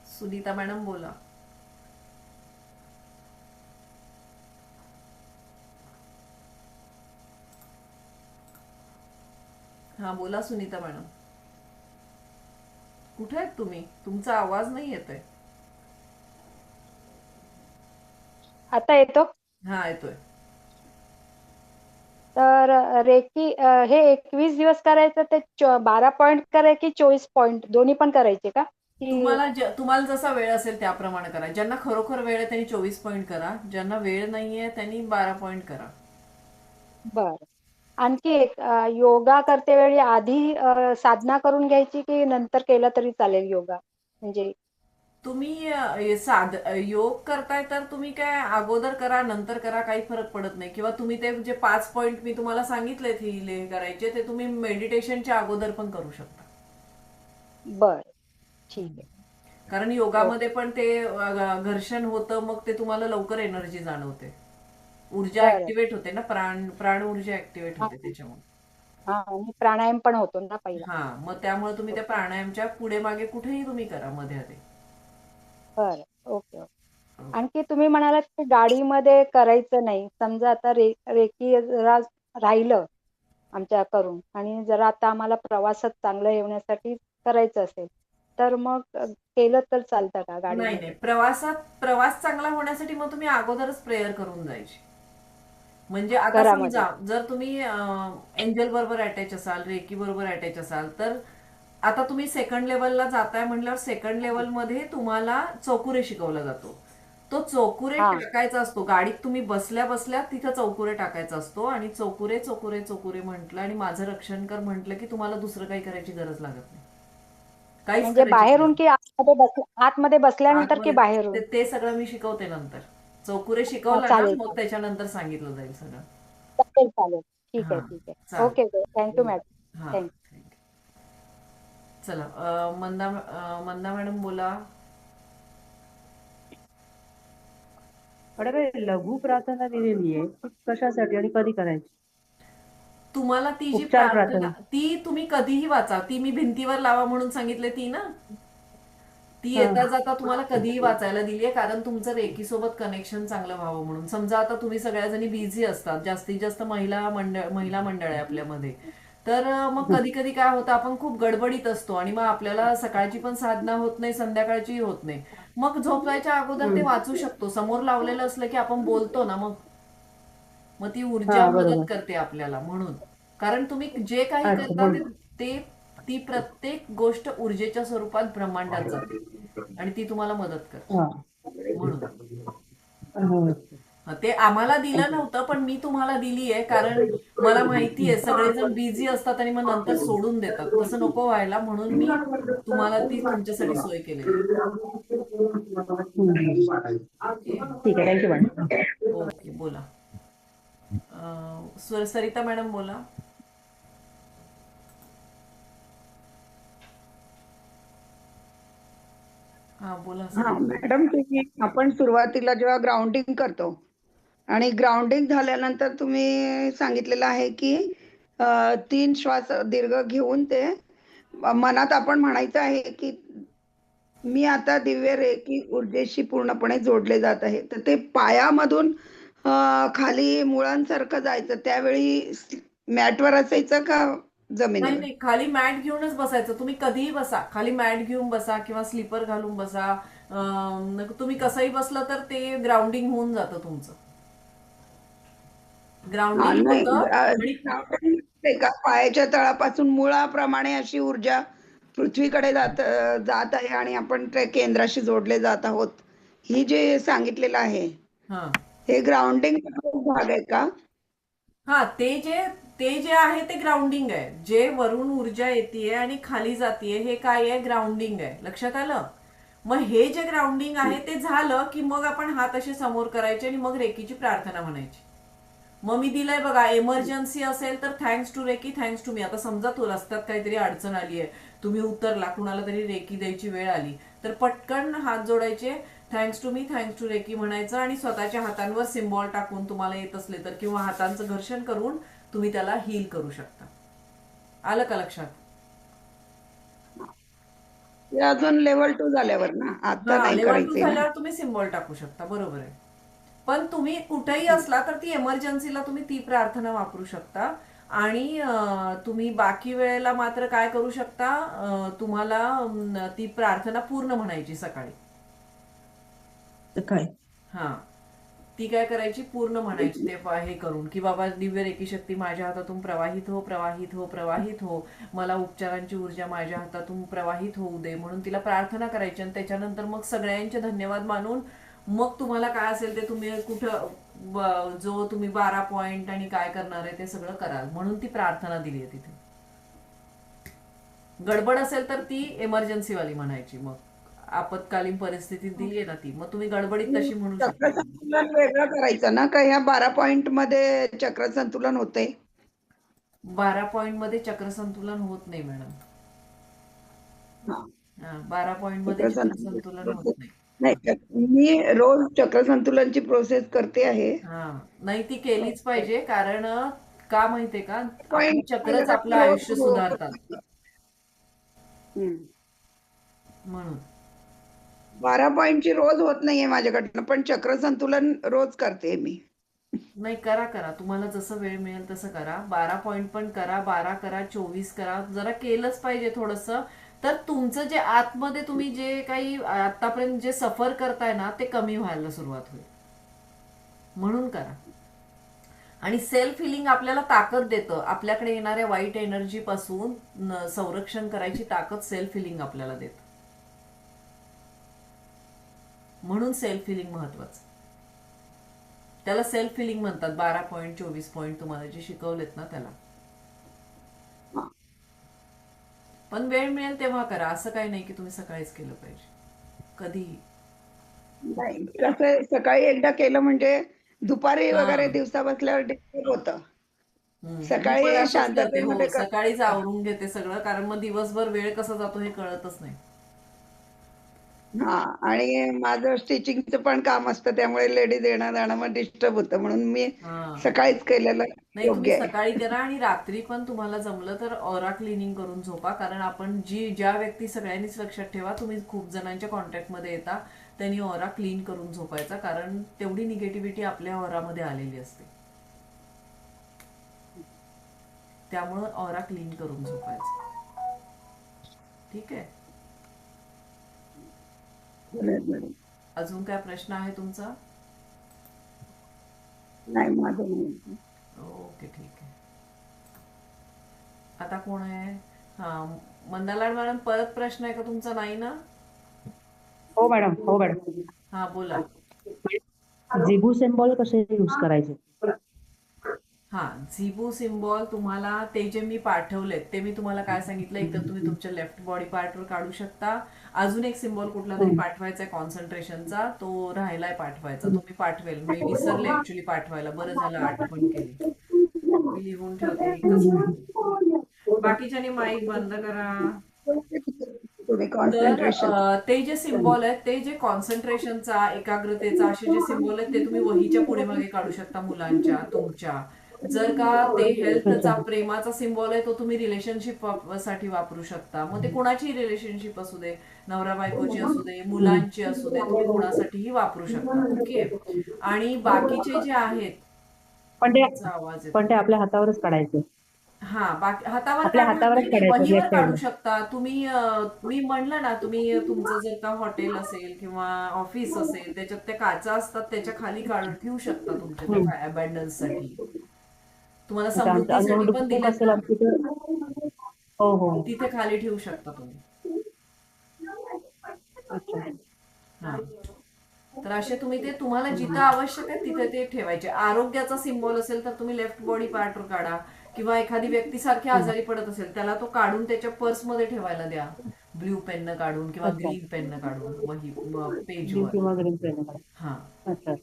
सुनीता मॅडम बोला. हा बोला सुनीता मॅडम. कुठे आहेत तुम्ही? तुमचा आवाज नाही येत आहे. आता येतो. हा येतोय. तर रेकी हे 21 दिवस करायचं ते 12 पॉइंट करायचे की 24 पॉइंट दोन्ही पण करायचे का? की तुम्हाला जसा वेळ असेल त्याप्रमाणे करा. ज्यांना खरोखर वेळ आहे त्यांनी 24 पॉईंट करा, ज्यांना वेळ नाहीये त्यांनी 12 पॉईंट करा. बरं. आणखी एक योगा करते वेळी आधी साधना करून घ्यायची की नंतर केलं तरी चालेल योगा? म्हणजे तुम्ही योग करताय तर तुम्ही काय अगोदर करा नंतर करा, काही फरक पडत नाही. किंवा तुम्ही ते जे 5 पॉईंट मी तुम्हाला सांगितले हे करायचे ते तुम्ही मेडिटेशनच्या अगोदर पण करू शकता. बरं, ठीक आहे. कारण योगामध्ये पण ते घर्षण होतं, मग ते तुम्हाला लवकर एनर्जी जाणवते, ऊर्जा बरं. ऍक्टिव्हेट होते ना, प्राण ऊर्जा ऍक्टिव्हेट होते त्याच्यामुळे. हा, आणि प्राणायाम पण होतो ना पहिला. हा, मग त्यामुळे तुम्ही त्या प्राणायामच्या पुढे मागे कुठेही तुम्ही करा, मध्ये आधी. बरं, ओके ओके. आणखी तुम्ही म्हणालात की गाडीमध्ये करायचं नाही. समजा आता रेकी जरा राहिलं आमच्या करून आणि जरा आता आम्हाला प्रवासात चांगलं येण्यासाठी करायचं असेल तर मग केलं तर चालतं का नाही गाडीमध्ये? नाही, प्रवास चांगला होण्यासाठी मग तुम्ही अगोदरच प्रेयर करून जायची. म्हणजे आता घरामध्ये. समजा जर तुम्ही एंजल बरोबर अटॅच असाल, रेकी बरोबर अटॅच असाल, तर आता तुम्ही सेकंड लेवलला जाताय म्हटल्यावर सेकंड लेवलमध्ये तुम्हाला चौकुरे शिकवला जातो. तो चौकुरे हा. टाकायचा असतो. गाडीत तुम्ही बसल्या बसल्या तिथं चौकुरे टाकायचा असतो आणि चौकुरे चौकुरे चौकुरे म्हटलं आणि माझं रक्षण कर म्हटलं की तुम्हाला दुसरं काही करायची गरज लागत नाही. काहीच म्हणजे करायची बाहेरून गरज की आतमध्ये बसल्यानंतर की आतमध्ये. बाहेरून? ते सगळं मी शिकवते नंतर. चौकुरे शिकवलं ना चालेल मग त्याच्यानंतर सांगितलं जाईल सगळं. चालेल चालेल. ठीक हा आहे ठीक आहे. चालेल. Okay okay. Thank you madam. हा, थँक्यू. चला मंदा मॅडम बोला. मॅडम हे लघु प्रार्थना दिलेली आहे ती कशासाठी आणि कधी करायची? तुम्हाला ती जी उपचार प्रार्थना प्रार्थना. ती तुम्ही कधीही वाचा. ती मी भिंतीवर लावा म्हणून सांगितले ती ना, ती हा. येता जाता तुम्हाला कधीही वाचायला दिली आहे, कारण तुमचं रेकी सोबत कनेक्शन चांगलं व्हावं म्हणून. समजा आता तुम्ही सगळ्याजणी बिझी असतात, जास्तीत जास्त महिला मंडळ आहे आपल्यामध्ये, तर मग कधी कधी काय होतं, आपण खूप गडबडीत असतो आणि मग आपल्याला सकाळची पण साधना होत नाही, संध्याकाळची होत नाही. मग झोपायच्या अगोदर ते वाचू शकतो. समोर लावलेलं असलं की आपण बोलतो ना, मग ती ऊर्जा हा मदत बरोबर. करते आपल्याला. म्हणून कारण तुम्ही जे काही अच्छा करता बोल. ते ती प्रत्येक गोष्ट ऊर्जेच्या स्वरूपात ब्रह्मांडात जाते आणि ती तुम्हाला मदत करते. हा. म्हणून हो. ते आम्हाला दिलं नव्हतं, पण मी तुम्हाला दिली आहे, कारण मला माहिती आहे सगळेजण बिझी असतात आणि मग नंतर सोडून देतात. तसं नको व्हायला म्हणून मी तुम्हाला ती तुमच्यासाठी सोय केलेली. ओके ठीक आहे, थँक्यू मॅडम. ओके, बोला. सरिता मॅडम बोला. हा बोला हा सर. मॅडम, तुम्ही आपण सुरुवातीला जेव्हा ग्राउंडिंग करतो आणि ग्राउंडिंग झाल्यानंतर तुम्ही सांगितलेलं आहे की 3 श्वास दीर्घ घेऊन ते मनात आपण म्हणायचं आहे की मी आता दिव्य रेकी ऊर्जेशी पूर्णपणे जोडले जात आहे. तर ते पायामधून खाली मुळांसारखं जायचं त्यावेळी मॅटवर असायचं का नाही जमिनीवर? नाही, खाली मॅट घेऊनच बसायचं. तुम्ही कधीही बसा, खाली मॅट घेऊन बसा किंवा स्लीपर घालून बसा. तुम्ही कसंही बसलं तर ते ग्राउंडिंग होऊन जातं तुमचं. हा ग्राउंडिंग नाही, होतं आणि grounding असते का पायाच्या तळापासून मुळाप्रमाणे अशी ऊर्जा पृथ्वीकडे जात आहे आणि आपण त्या केंद्राशी जोडले जात आहोत, ही जे सांगितलेलं आहे हा हे ग्राउंडिंग भाग आहे का? हा, ते जे आहे ते ग्राउंडिंग आहे. जे वरून ऊर्जा येते आणि खाली जातीये हे काय आहे, ग्राउंडिंग आहे. लक्षात आलं? मग हे जे ग्राउंडिंग आहे ते झालं की मग आपण हात असे समोर करायचे आणि मग रेकीची प्रार्थना म्हणायची. मग मी दिलंय बघा, एमर्जन्सी असेल तर thanks to Reiki, thanks to me. आता समजा तू रस्त्यात काहीतरी अडचण आली आहे, तुम्ही उतरला, कुणाला तरी रेकी द्यायची वेळ आली, तर पटकन हात जोडायचे, thanks to me, thanks to Reiki म्हणायचं आणि स्वतःच्या हातांवर सिम्बॉल टाकून तुम्हाला येत असले तर किंवा हातांचं घर्षण करून तुम्ही त्याला हील करू शकता. आलं का लक्षात? हे अजून लेवल 2 झाल्यावर ना, आता हा, नाही लेवल 2 करायचंय ना. झाल्यावर तुम्ही सिम्बॉल टाकू शकता. बरोबर आहे. पण तुम्ही कुठेही असला तर ती एमर्जन्सीला तुम्ही ती प्रार्थना वापरू शकता. आणि तुम्ही बाकी वेळेला मात्र काय करू शकता, तुम्हाला ती प्रार्थना पूर्ण म्हणायची सकाळी. काय हा, ती काय करायची, पूर्ण म्हणायची ते हे करून की बाबा दिव्य रेकी शक्ती माझ्या हातातून प्रवाहित हो, प्रवाहित हो, प्रवाहित हो, मला उपचारांची ऊर्जा माझ्या हातातून प्रवाहित होऊ दे म्हणून तिला प्रार्थना करायची. आणि त्याच्यानंतर मग सगळ्यांचे धन्यवाद मानून मग तुम्हाला काय असेल ते तुम्ही कुठं जो तुम्ही 12 पॉइंट आणि काय करणार आहे ते सगळं कराल म्हणून ती प्रार्थना दिली आहे तिथे. गडबड असेल तर ती एमर्जन्सी वाली म्हणायची. मग आपत्कालीन परिस्थितीत दिली आहे ना ती, मग तुम्ही गडबडीत तशी म्हणू शकता. चक्रसंतुलन वेगळं करायचं ना, का ह्या 12 पॉइंट मध्ये चक्रसंतुलन होते? 12 पॉइंट मध्ये चक्रसंतुलन होत नाही मॅडम. हा, 12 पॉइंट मध्ये चक्रसंतुलन होत चक्रसंतुलन नाही. नाही. मी रोज चक्रसंतुलनची प्रोसेस करते आहे. हा, नाही ती केलीच पाहिजे. कारण का माहितीये का, आपली पॉइंट चक्रच आपलं आयुष्य सुधारतात म्हणून. 12 पॉइंटची रोज होत नाहीये माझ्याकडनं, पण चक्रसंतुलन रोज करते मी. नाही, करा तुम्हाला जसं वेळ मिळेल तसं करा. 12 पॉइंट पण करा, 12 करा, 24 करा, जरा केलंच पाहिजे थोडंसं. तर तुमचं जे आतमध्ये तुम्ही जे काही आतापर्यंत जे सफर करताय ना ते कमी व्हायला सुरुवात होईल म्हणून करा. आणि सेल्फ हिलिंग आपल्याला ताकद देतं. आपल्याकडे येणाऱ्या वाईट एनर्जी पासून संरक्षण करायची ताकद सेल्फ हिलिंग आपल्याला देतं. म्हणून सेल्फ हिलिंग महत्वाचं. त्याला सेल्फ हिलिंग म्हणतात. 12 पॉइंट 24 पॉइंट तुम्हाला जे शिकवलेत ना त्याला. पण वेळ मिळेल तेव्हा करा. असं काही नाही की तुम्ही सकाळीच केलं पाहिजे, कधीही. नाही, कसं सकाळी एकदा केलं म्हणजे दुपारी हा. वगैरे दिवसा बसल्यावर डिस्टर्ब होतं. मी पण सकाळी असंच करते. हो, शांततेमध्ये सकाळीच आवरून घेते सगळं. कारण मग दिवसभर वेळ कसा जातो हे कळतच नाही. हा, आणि माझं स्टिचिंगचं पण काम असतं त्यामुळे लेडीज येणं जाणं मग डिस्टर्ब होतं, म्हणून मी हा, सकाळीच केलेलं नाही तुम्ही योग्य आहे. सकाळी करा. आणि रात्री पण तुम्हाला जमलं तर ऑरा क्लिनिंग करून झोपा. कारण आपण ज्या व्यक्ती सगळ्यांनीच लक्षात ठेवा, तुम्ही खूप जणांच्या कॉन्टॅक्ट मध्ये येता, त्यांनी ऑरा क्लीन करून झोपायचा. कारण तेवढी निगेटिव्हिटी आपल्या ऑरामध्ये आलेली असते. त्यामुळं ऑरा क्लीन करून झोपायचं. ठीक आहे. अजून काय प्रश्न आहे तुमचा? नाही, माझं नाही. ओके, ठीक आहे. आता कोण आहे? हा, मंदालाड मॅडम, परत प्रश्न आहे का तुमचा? नाही ना? हो मॅडम, हो मॅडम. हा, बोला. झिबू सिम्बॉल कसे यूज करायचे? हा, झिबू सिम्बॉल तुम्हाला ते जे मी पाठवलेत ते मी तुम्हाला काय सांगितलं, एकतर तुम्ही तुमच्या लेफ्ट बॉडी पार्टवर काढू शकता. अजून एक सिम्बॉल कुठला तरी पाठवायचा आहे कॉन्सन्ट्रेशनचा, तो राहिलाय पाठवायचा, तो मी पाठवेल. मी विसरले ऍक्च्युली पाठवायला. बरं झालं आठवण केली. मी लिहून ठेवते एकच मिनिट. बाकीच्यानी माईक बंद करा. तुम्ही तर कॉन्सन्ट्रेशन ते जे सिम्बॉल आहेत, ते जे कॉन्सन्ट्रेशनचा, एकाग्रतेचा असे जे सिम्बॉल आहेत ते तुम्ही वहीच्या पुढे मागे काढू शकता मुलांच्या, तुमच्या. जर का ते हेल्थचा, प्रेमाचा सिम्बॉल आहे तो तुम्ही रिलेशनशिप साठी वापरू शकता. मग ते कुणाची रिलेशनशिप असू दे, नवरा बायकोची असू दे, मुलांची असू दे, तुम्ही कुणासाठीही वापरू शकता. ओके. आणि बाकीचे जे आहेत, पण ते आवाज येतो. पण ते आपल्या हातावरच काढायचे. हा, बाकी हातावर आपल्या हातावरच काढायचं, वहीवर left काढू side ला. शकता तुम्ही. मी म्हणलं ना, तुम्ही तुमचं जर का हॉटेल असेल किंवा ऑफिस असेल, त्याच्यात त्या काचा असतात, त्याच्या खाली काढून ठेवू शकता तुमच्या अबंडन्स साठी. तुम्हाला आता आमचं समृद्धीसाठी पण बुक दिलेत असेल ना, आमची तर. हो हो. तिथे खाली ठेवू शकता तुम्ही. अच्छा. हा, तर तर असे तुम्ही ते तुम्हाला जिथं आवश्यक आहे तिथे ते ठेवायचे. आरोग्याचा सिम्बॉल असेल तर तुम्ही लेफ्ट बॉडी पार्टवर काढा, किंवा एखादी व्यक्ती सारखी आजारी पडत असेल त्याला तो काढून त्याच्या पर्समध्ये ठेवायला द्या, ब्ल्यू पेननं काढून किंवा अच्छा. ग्रीन पेननं काढून वही ग्रीन पेजवर. किंवा ग्रीन पेन. हा, अच्छा.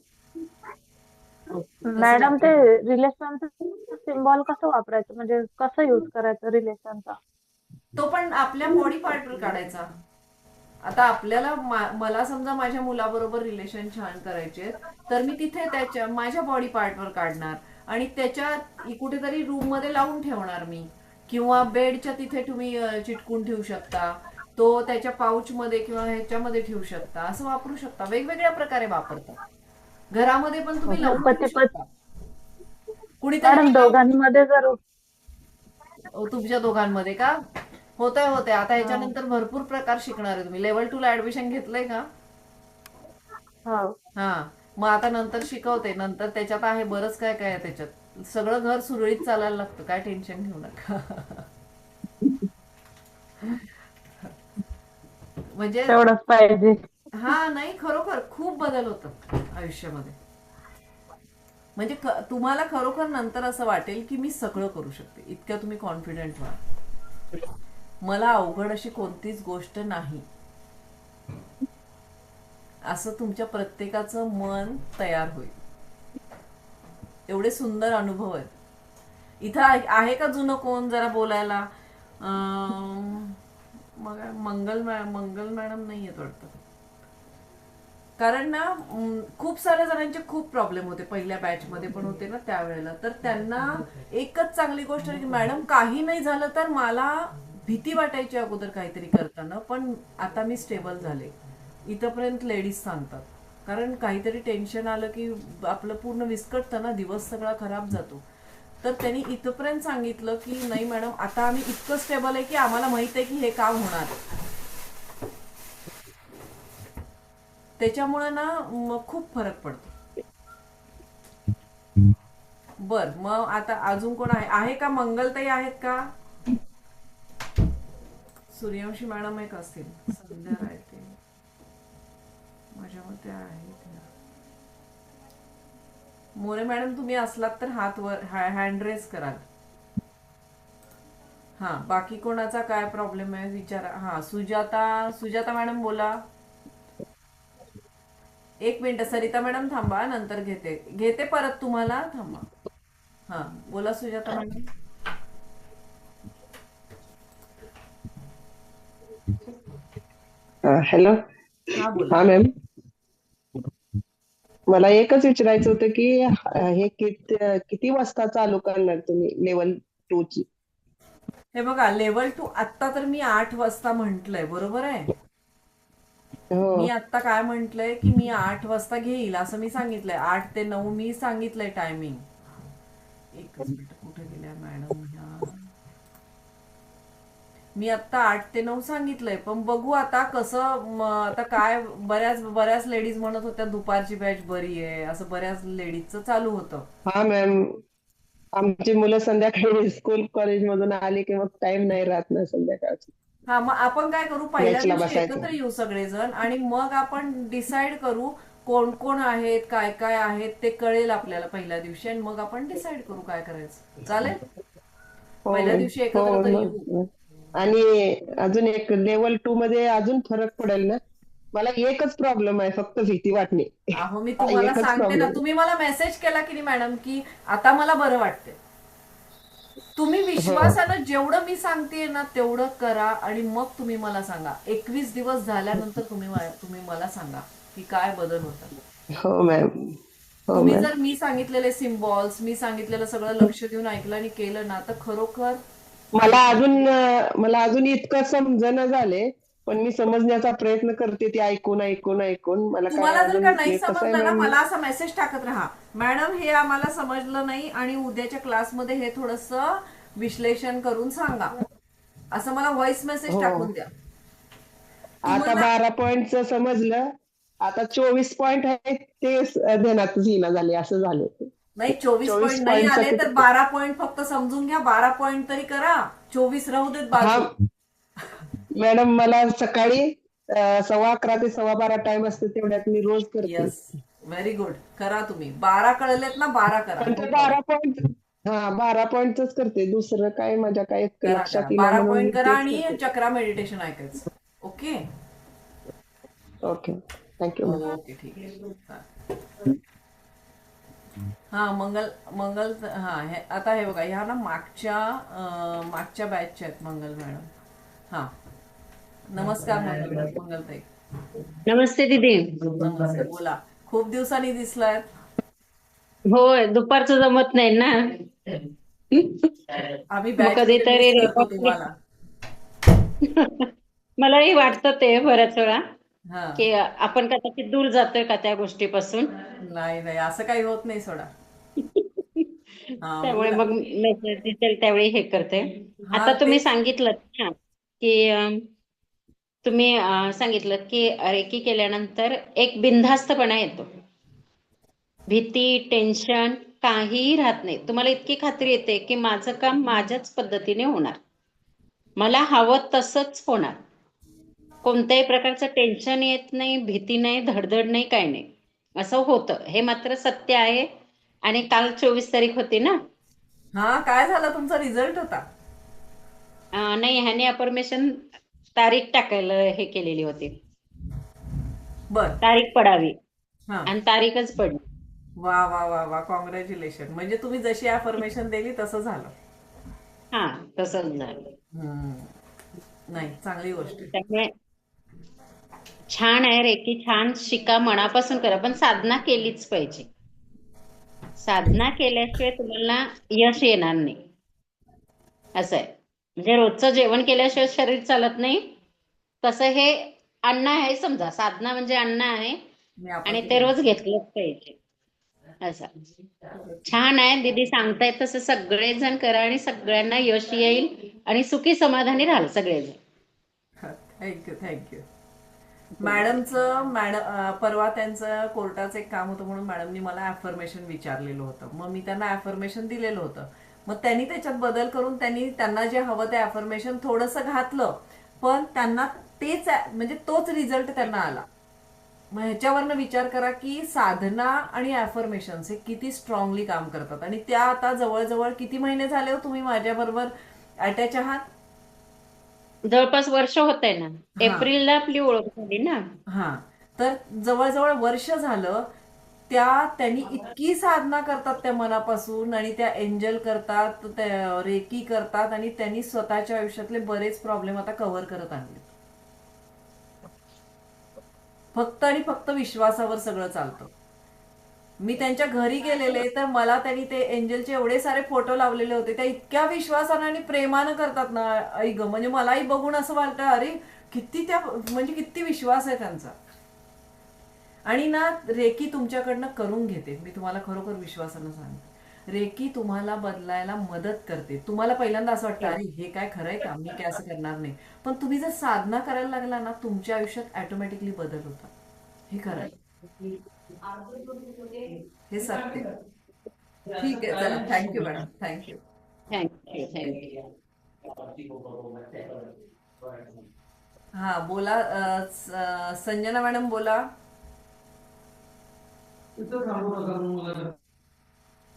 तसं मॅडम ते वापरून रिलेशनचं सिम्बॉल कसं वापरायचं, म्हणजे कसं युज करायचं रिलेशनचा? तो पण आपल्या बॉडी पार्टवर काढायचा. आता आपल्याला मला समजा माझ्या मुलाबरोबर रिलेशन छान करायचे, तर मी तिथे त्याच्या माझ्या बॉडी पार्टवर काढणार आणि त्याच्या कुठेतरी रूम मध्ये लावून ठेवणार मी, किंवा बेडच्या तिथे तुम्ही चिटकून ठेवू शकता, तो त्याच्या पाऊच मध्ये किंवा ह्याच्यामध्ये ठेवू शकता, असं वापरू शकता. वेगवेगळ्या प्रकारे वापरतात. घरामध्ये पण तुम्ही लावून ठेवू शकता. कुणीतरी मॅडम दोघांमध्ये जर तुमच्या दोघांमध्ये का होतंय आता ह्याच्यानंतर भरपूर प्रकार शिकणार आहे तुम्ही. लेवल 2 ला ऍडमिशन घेतलंय का? हो हा, मग आता नंतर शिकवते. नंतर त्याच्यात आहे बरंच काय काय आहे त्याच्यात. सगळं घर सुरळीत चालायला लागतं, काय टेन्शन घेऊ नका. म्हणजे तेवढंच पाहिजे. हा, नाही खरोखर खूप बदल होतात आयुष्यामध्ये. म्हणजे तुम्हाला खरोखर नंतर असं वाटेल की मी सगळं करू शकते, इतक्या तुम्ही कॉन्फिडेंट व्हा. मला अवघड अशी कोणतीच गोष्ट नाही, असं तुमच्या प्रत्येकाचं मन तयार होईल. एवढे सुंदर अनुभव आहेत. इथं आहे का जुनं कोण जरा बोलायला? मग मंगल मॅडम नाही येत वाटतं. कारण ना खूप साऱ्या जणांचे खूप प्रॉब्लेम होते, पहिल्या बॅच मध्ये पण होते ना त्यावेळेला. तर त्यांना एकच चांगली गोष्ट आहे की मॅडम काही नाही झालं तर मला भीती वाटायची अगोदर काहीतरी करताना, पण आता मी स्टेबल झाले. इथपर्यंत लेडीज सांगतात, कारण काहीतरी टेन्शन आलं की आपलं पूर्ण विस्कटतं ना, दिवस सगळा खराब जातो. तर त्यांनी इथपर्यंत सांगितलं की नाही मॅडम आता आम्ही इतकं स्टेबल आहे की आम्हाला माहित आहे की हे काम होणार आहे. त्याच्यामुळे ना मग खूप फरक पडतो. बर, मग आता अजून कोण आहे का? मंगलताई आहेत का? सूर्यवंशी मॅडम एक असतील, संध्या राहते माझ्या मते आहेत. मोरे मॅडम तुम्ही असलात तर हात वर हँड रेस कराल. हा, बाकी कोणाचा काय प्रॉब्लेम आहे विचारा. हा, सुजाता मॅडम बोला. एक मिनिट सरिता मॅडम थांबा, नंतर घेते परत तुम्हाला, थांबा. हा, बोला सुजाता मॅडम. हॅलो. हा बोला. हा मॅम, मला एकच विचारायचं होतं की हे किती वाजता चालू करणार तुम्ही लेवल 2 ची? हे बघा, लेवल 2 आत्ता तर मी 8 वाजता म्हंटलय, बरोबर आहे. हो. मी आत्ता काय म्हंटलय की मी 8 वाजता घेईल असं मी सांगितलंय. 8 ते 9 मी सांगितलंय टायमिंग. एकच मिनिट, कुठे गेल्या मॅडम ह्या? मी आता 8 ते 9 सांगितलंय, पण बघू आता कसं. आता काय, बऱ्याच लेडीज म्हणत होत्या दुपारची बॅच बरी आहे, असं बऱ्याच लेडीजचं चालू होतं. हा मॅम, आमची मुलं संध्याकाळी स्कूल कॉलेज मधून आली की मग टाइम नाही राहत ना संध्याकाळची. हा, मग आपण काय करू, पहिल्या बॅचला दिवशी बसायचं. एकत्र येऊ सगळेजण आणि मग आपण डिसाईड करू कोण कोण आहेत, काय काय आहेत ते कळेल आपल्याला पहिल्या दिवशी, आणि मग आपण डिसाईड करू काय करायचं. चालेल? हो पहिल्या मॅम. दिवशी हो एकत्र तर येऊ. मग. आणि अजून एक लेवल 2 मध्ये अजून फरक पडेल ना? मला एकच प्रॉब्लेम आहे, फक्त भीती वाटणे. अहो, मी तुम्हाला एकच सांगते ना, प्रॉब्लेम. तुम्ही मला मेसेज केला की नाही मॅडम की आता मला बरं वाटते. तुम्ही विश्वासानं जेवढं मी सांगते ना तेवढं करा आणि मग तुम्ही मला सांगा. 21 दिवस झाल्यानंतर तुम्ही मला सांगा की काय बदल होतात. हो मॅम. हो तुम्ही मॅम. जर मी सांगितलेले सिम्बॉल्स, मी सांगितलेलं सगळं लक्ष देऊन ऐकलं आणि केलं ना, तर खरोखर मला अजून इतकं समजणं झाले, पण मी समजण्याचा प्रयत्न करते ते ऐकून मला काय तुम्हाला जर अजून का नाही कसं आहे समजलं ना, मॅम. मला असा मेसेज टाकत राहा, मॅडम हे आम्हाला समजलं नाही आणि उद्याच्या क्लासमध्ये हे थोडंसं विश्लेषण करून सांगा, असं मला व्हॉइस मेसेज हो. टाकून द्या. आता तुम्हाला 12 पॉइंटचं समजलं, आता 24 पॉइंट आहेत ते ध्यानातच येईना झाले, असं झालं. नाही, 24 24 पॉईंट नाही पॉइंटचं आले तर 12 पॉईंट फक्त समजून घ्या. 12 पॉईंट तरी करा, 24 राहू देत हा बाजू. मॅडम, मला सकाळी 11:15 ते 11:15 टाइम असते तेवढ्यात मी रोज करते. Yes, very good. करा तुम्ही. 12 कळलेत ना, 12 करा. पण नो ते प्रॉब्लेम. 12 पॉईंटच करते. दुसरं काय माझ्या काय करा लक्षात करा, येईल 12 म्हणून मी पॉईंट करा तेच आणि करते. चक्रा मेडिटेशन ऐकायचं. Okay okay, thank you ma'am. Okay, ठीक आहे. हा, मंगल मंगल हा आता हे बघा, ह्या ना मागच्या बॅचच्या आहेत मंगल मॅडम. हा, नमस्कार मंगलताई. नमस्ते दीदी. नमस्ते, बोला. खूप दिवसांनी दिसलायत. होय, दुपारचं जमत नाही ना. आम्ही मग बॅच मध्ये कधीतरी मिस करतो रेकॉर्ड. तुम्हाला. मलाही वाटतं ते बऱ्याच वेळा हा, की आपण कदाचित दूर जातोय का त्या गोष्टीपासून. नाही नाही, असं काही होत नाही, सोडा. हा, त्यामुळे बोला. मग मेसेज दिसेल त्यावेळी हे करते. हा, आता तुम्ही तेच. सांगितलं ना की तुम्ही सांगितलं की रेकी केल्यानंतर एक बिनधास्तपणा येतो. भीती, टेन्शन काहीही राहत नाही. तुम्हाला इतकी खात्री येते की माझं काम माझ्याच पद्धतीने होणार. मला हवं तसंच होणार. कोणत्याही प्रकारचं टेन्शन येत नाही, भीती नाही, धडधड नाही, काय नाही. असं होतं. हे मात्र सत्य आहे. आणि काल 24 तारीख होती ना. हा, काय झालं, तुमचा रिझल्ट होता? नाही, ह्याने अफर्मेशन तारीख टाकायला हे केलेली होती. बर. तारीख पडावी हा, आणि तारीखच पडली. वा वा वा वा, कॉंग्रॅच्युलेशन. म्हणजे तुम्ही जशी अफर्मेशन दिली तसं झालं. हा, तसंच झालं. हम्म. नाही, चांगली गोष्ट आहे. त्यामुळे छान आहे रेकी, छान शिका, मनापासून करा, पण साधना केलीच पाहिजे. साधना केल्याशिवाय तुम्हाला यश येणार नाही. असं आहे. म्हणजे रोजचं जेवण केल्याशिवाय शरीर चालत नाही, तसं हे अन्न आहे समजा. साधना म्हणजे अन्न आहे मी आणि आपण ते रोज घेतलंच पाहिजे. असं छान आहे दीदी, सांगतायत तसं सगळेजण करा आणि सगळ्यांना यश येईल आणि सुखी समाधानी राहाल सगळेजण. Thank you thank you. परवा त्यांचं कोर्टाचं एक काम होतं म्हणून मॅडमनी मला अफर्मेशन विचारलेलं होतं. मग मी त्यांना अफर्मेशन दिलेलं होतं. मग त्यांनी त्याच्यात बदल करून त्यांना जे हवं ते अफर्मेशन थोडंसं घातलं, पण त्यांना तेच म्हणजे तोच रिझल्ट त्यांना आला. मग ह्याच्यावरनं विचार करा की साधना आणि अफर्मेशन हे किती स्ट्रॉंगली काम करतात. आणि त्या आता जवळजवळ किती महिने झाले हो तुम्ही माझ्याबरोबर अटॅच आहात? जवळपास वर्ष होत आहे ना. हा एप्रिलला आपली ओळख झाली ना. हा, तर जवळजवळ वर्ष झालं. त्यांनी इतकी साधना करतात त्या मनापासून, आणि त्या एंजल करतात, त्या रेकी करतात, आणि त्यांनी स्वतःच्या आयुष्यातले बरेच प्रॉब्लेम आता कव्हर करत आणले. फक्त आणि फक्त विश्वासावर सगळं चालतं. मी त्यांच्या घरी गेलेले तर मला त्यांनी ते एंजलचे एवढे सारे फोटो लावलेले होते. त्या इतक्या विश्वासानं आणि प्रेमानं करतात ना, आई ग, म्हणजे मलाही बघून असं वाटतं, अरे किती म्हणजे किती विश्वास आहे त्यांचा. आणि ना, रेकी तुमच्याकडनं करून घेते. मी तुम्हाला खरोखर विश्वासानं सांगते, रेकी तुम्हाला बदलायला मदत करते. तुम्हाला पहिल्यांदा असं वाटतं, अरे हे काय खरंय का, मी काय असं करणार नाही. पण तुम्ही जर साधना करायला लागला ना, तुमच्या आयुष्यात ऑटोमॅटिकली बदल होतात. हे खरं आहे, हे सत्य. ठीक आहे, चला, thank you madam, thank you. Thank you thank you. हा, बोला. संजना मॅडम बोला.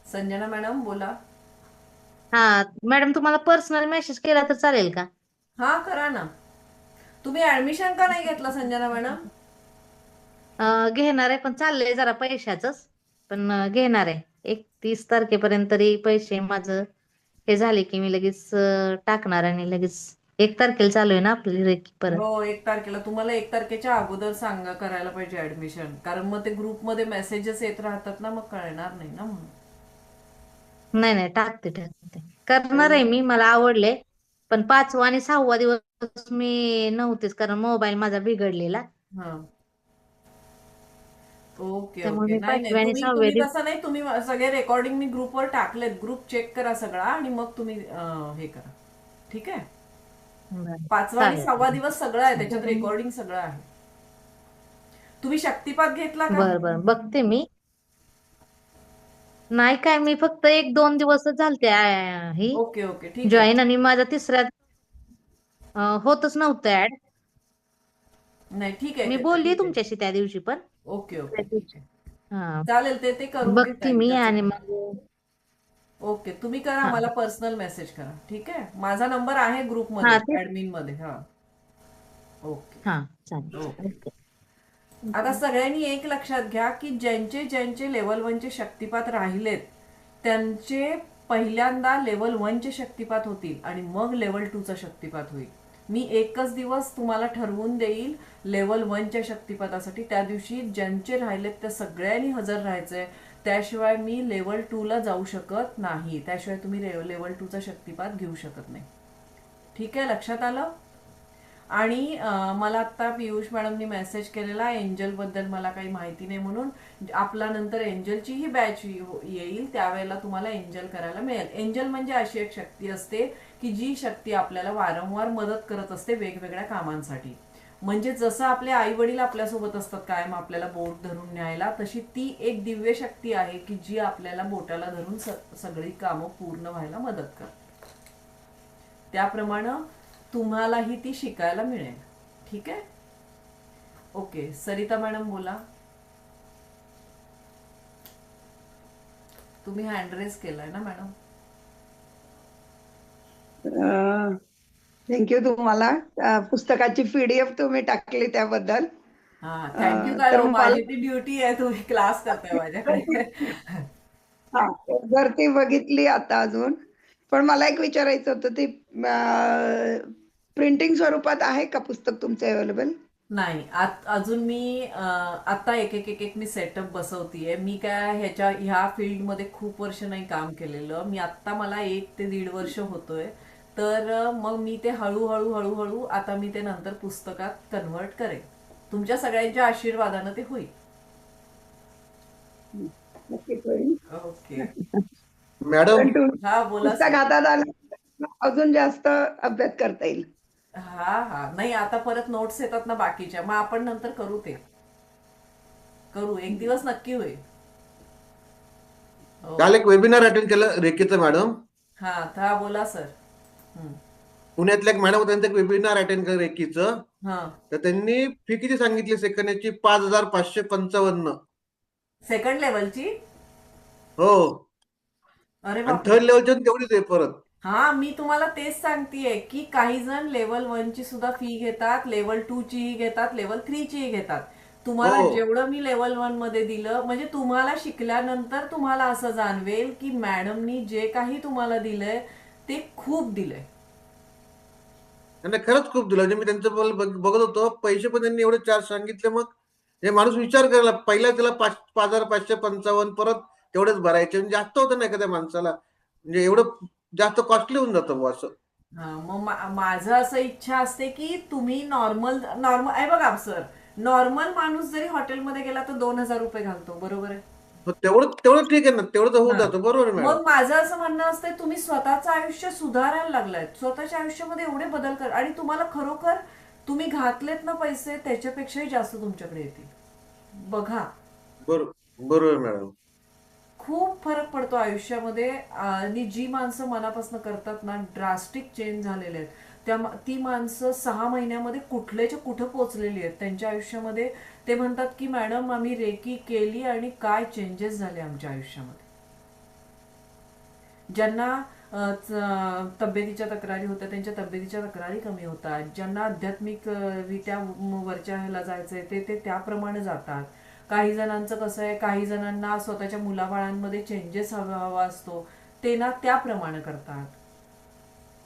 संजना मॅडम बोला. हा मॅडम, तुम्हाला पर्सनल मेसेज केला तर चालेल का? हा, करा ना. तुम्ही ऍडमिशन का नाही घेतलं संजना मॅडम? घेणार आहे, पण चाललंय जरा पैशाचंच. पण घेणार आहे. 31 तारखेपर्यंत तरी पैसे माझं हे झाले की मी लगेच टाकणार. आणि लगेच 1 तारखेला चालू आहे ना आपली रेकी परत. हो, 1 तारखेला. तुम्हाला 1 तारखेच्या अगोदर करायला पाहिजे ऍडमिशन, कारण मग ते ग्रुपमध्ये मेसेजेस येत राहतात ना, मग कळणार नाही ना म्हणून. नाही नाही, टाकते करणार आहे मी. मला आवडले. पण 5वा आणि 6वा दिवस मी नव्हतेच, कारण मोबाईल माझा बिघडलेला. हा, ओके त्यामुळे ओके. मी नाही नाही, 5व्या आणि तुम्ही 6व्या तुम्ही दिवस. तसं नाही. तुम्ही सगळे रेकॉर्डिंग मी ग्रुपवर टाकलेत. ग्रुप चेक करा सगळा, आणि मग तुम्ही हे करा. ठीक आहे. बरं, 5वा आणि चालेल. 6वा दिवस सगळं आहे त्याच्यात, रेकॉर्डिंग सगळं आहे. तुम्ही शक्तिपात घेतला का? बरं बघते मी. नाही काय, मी फक्त 1-2 दिवसच झालते ही ओके ओके, ठीक आहे. जॉईन. आणि माझा तिसऱ्या होतच नव्हतं ऍड. नाही ठीक आहे मी ते तर बोलली ठीक आहे. तुमच्याशी त्या दिवशी पण ओके ओके त्या ठीक दिवशी. आहे. हा चालेल ते करून घेता बघते येईल मी त्याचं आणि काय. मग ओके तुम्ही करा हा मला पर्सनल मेसेज करा ठीक आहे. माझा नंबर आहे हा ग्रुपमध्ये तेच ऍडमिन मध्ये. हा ओके हा चालेल ओके. ओके आता सगळ्यांनी एक लक्षात घ्या की ज्यांचे ज्यांचे लेवल 1 चे शक्तिपात राहिलेत त्यांचे पहिल्यांदा लेवल 1 चे शक्तिपात होतील आणि मग लेवल 2 चा शक्तिपात होईल. मी एकच दिवस तुम्हाला ठरवून देईल लेवल 1 च्या शक्तिपातासाठी. त्या दिवशी ज्यांचे राहिलेत त्या सगळ्यांनी हजर राहायचंय. त्याशिवाय मी लेवल 2 ला जाऊ शकत नाही. त्याशिवाय तुम्ही लेवल 2 चा शक्तिपात घेऊ शकत नाही. ठीक आहे लक्षात आलं. आणि मला आता पियुष मॅडमनी मेसेज केलेला एंजल बद्दल मला काही माहिती नाही म्हणून. आपला नंतर एंजलची ही बॅच येईल त्यावेळेला तुम्हाला एंजल करायला मिळेल. एंजल म्हणजे अशी एक शक्ती असते की जी शक्ती आपल्याला वारंवार मदत करत असते वेगवेगळ्या कामांसाठी. म्हणजे जसं आपले आई वडील आपल्यासोबत असतात कायम आपल्याला बोट धरून न्यायला, तशी ती एक दिव्य शक्ती आहे की जी आपल्याला बोटाला धरून सगळी कामं पूर्ण व्हायला मदत करते. त्याप्रमाणे तुम्हालाही ती शिकायला मिळेल. ठीक आहे. ओके सरिता मॅडम बोला. तुम्ही हँड रेज केलाय ना मॅडम. थँक्यू तुम्हाला. पुस्तकाची PDF तुम्ही टाकली त्याबद्दल. हा थँक्यू तर काय मला माझी ती ड्युटी आहे. तुम्ही क्लास करताय माझ्याकडे. हा जर ती बघितली आता अजून. पण मला एक विचारायचं होतं ते प्रिंटिंग स्वरूपात आहे का पुस्तक तुमचं अवेलेबल? नाही अजून मी आता एक मी सेटअप बसवतीये. मी काय ह्या फील्डमध्ये खूप वर्ष नाही काम केलेलं. मी आता मला 1 ते 1.5 वर्ष होतोय. तर मग मी ते हळूहळू आता मी ते नंतर पुस्तकात कन्व्हर्ट करेन. तुमच्या सगळ्यांच्या आशीर्वादानं ते होईल. नक्कीच होईल. ओके मॅडम पण तुम्ही हा बोला पुस्तक सर. हातात आलं अजून जास्त अभ्यास करता येईल. हा नाही आता परत नोट्स येतात ना बाकीच्या. मग आपण नंतर करू ते. करू एक दिवस नक्की होईल. हो. काल एक वेबिनार अटेंड केलं रेकीचं मॅडम. हा बोला सर. पुण्यातल्या एक मॅडम होत्या त्यांचं एक वेबिनार अटेंड केलं रेकीचं. हा तर त्यांनी फी किती सांगितली सेकंड याची? 5,555. सेकंड लेवलची. हो. अरे आणि बापरे. थर्ड लेवलची तेवढीच आहे परत. हा मी तुम्हाला तेच सांगतेय की काही जण लेवल 1 ची सुद्धा फी घेतात, लेवल 2 चीही घेतात, लेवल 3 चीही घेतात. तुम्हाला हो. जेवढं मी लेवल 1 मध्ये दिलं म्हणजे तुम्हाला शिकल्यानंतर तुम्हाला असं जाणवेल की मॅडमनी जे काही तुम्हाला दिलंय ते खूप दिलंय. त्यांना खरंच खूप दिलं. म्हणजे मी त्यांचं बघत होतो. पैसे पण त्यांनी एवढे चार्ज सांगितले. मग हे माणूस विचार करायला पहिला त्याला 5,555 परत तेवढेच भरायचे. म्हणजे जास्त होतं नाही का त्या माणसाला. म्हणजे एवढं जास्त कॉस्टली होऊन जातं बुवा असं. हा मग माझं असं इच्छा असते की तुम्ही नॉर्मल आहे बघा सर. नॉर्मल माणूस जरी हॉटेलमध्ये गेला तर 2,000 रुपये घालतो. बरोबर आहे. हो, तेवढं ठीक आहे ना. तेवढं तर होऊन हा. जातं. बरोबर आहे मॅडम. मग माझं असं म्हणणं असतं तुम्ही स्वतःचं आयुष्य सुधारायला लागलाय. स्वतःच्या आयुष्यामध्ये एवढे बदल कर आणि तुम्हाला खरोखर तुम्ही घातलेत ना पैसे त्याच्यापेक्षाही जास्त तुमच्याकडे येतील. बघा बरोबर आहे मॅडम. खूप फरक पडतो आयुष्यामध्ये. आणि जी माणसं मनापासून करतात ना ड्रास्टिक चेंज झालेले आहेत. ती माणसं 6 महिन्यामध्ये कुठल्याच्या कुठं पोहोचलेली आहेत त्यांच्या आयुष्यामध्ये. ते म्हणतात की मॅडम आम्ही रेकी केली आणि काय चेंजेस झाले आमच्या आयुष्यामध्ये. ज्यांना तब्येतीच्या तक्रारी होत्या त्यांच्या तब्येतीच्या तक्रारी कमी होतात. ज्यांना आध्यात्मिकरित्या वरच्या ह्याला जायचंय ते त्याप्रमाणे जातात. काही जणांचं कसं आहे काही जणांना स्वतःच्या मुलाबाळांमध्ये चेंजेस हवा असतो ते ना त्याप्रमाणे करतात.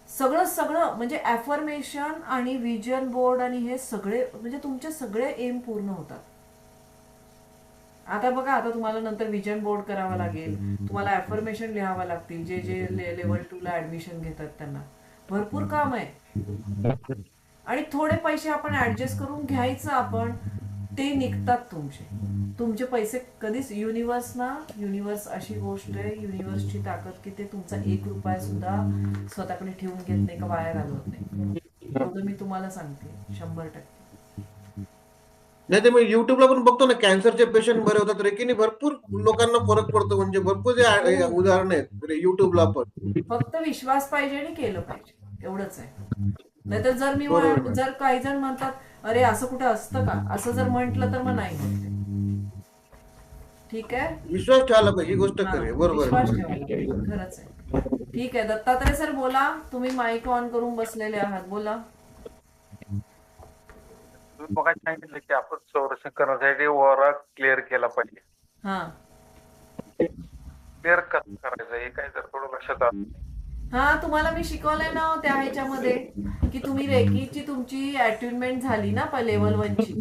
सगळं म्हणजे ॲफर्मेशन आणि विजन बोर्ड आणि हे सगळे म्हणजे तुमचे सगळे एम पूर्ण होतात. आता बघा आता तुम्हाला नंतर विजन बोर्ड करावा लागेल. तुम्हाला ॲफर्मेशन लिहावं लागतील. जे लेवल 2 ला ऍडमिशन घेतात त्यांना भरपूर काम आहे. आणि थोडे पैसे आपण ऍडजस्ट करून घ्यायचं आपण. ते निघतात तुमचे पैसे कधीच. युनिव्हर्स अशी गोष्ट आहे. युनिव्हर्सची ताकद की ते तुमचा 1 रुपया सुद्धा स्वतःकडे ठेवून घेत नाही का वाया घालवत नाही. एवढं मी तुम्हाला सांगते 100%. नाही ते मी युट्यूबला पण बघतो ना कॅन्सरचे पेशंट बरे होतात रेकीने. भरपूर लोकांना फरक पडतो. म्हणजे भरपूर उदाहरण आहेत युट्यूबला पण. फक्त विश्वास पाहिजे आणि केलं पाहिजे एवढंच आहे. नाहीतर बरोबर. जर काही जण म्हणतात अरे असं कुठं असतं का, असं जर म्हंटल तर मग नाही होत ते. ठीक आहे. विश्वास ठेवायला पाहिजे, ही गोष्ट हा, खरी आहे. बरोबर विश्वास आहे. ठेवायला पाहिजे, खरंच आहे. ठीक आहे दत्तात्रय सर बोला, तुम्ही माईक ऑन करून बसलेले आहात, बोला. तुम्ही मग सांगितलं की आपण संरक्षण करण्यासाठी ओरा क्लिअर केला पाहिजे. हा क्लिअर कसं करायचं हे काय जर थोडं लक्षात आलं. हा तुम्हाला मी शिकवलंय ना त्या ह्याच्यामध्ये की तुम्ही रेकीची तुमची अट्युनमेंट झाली ना लेवल 1 ची,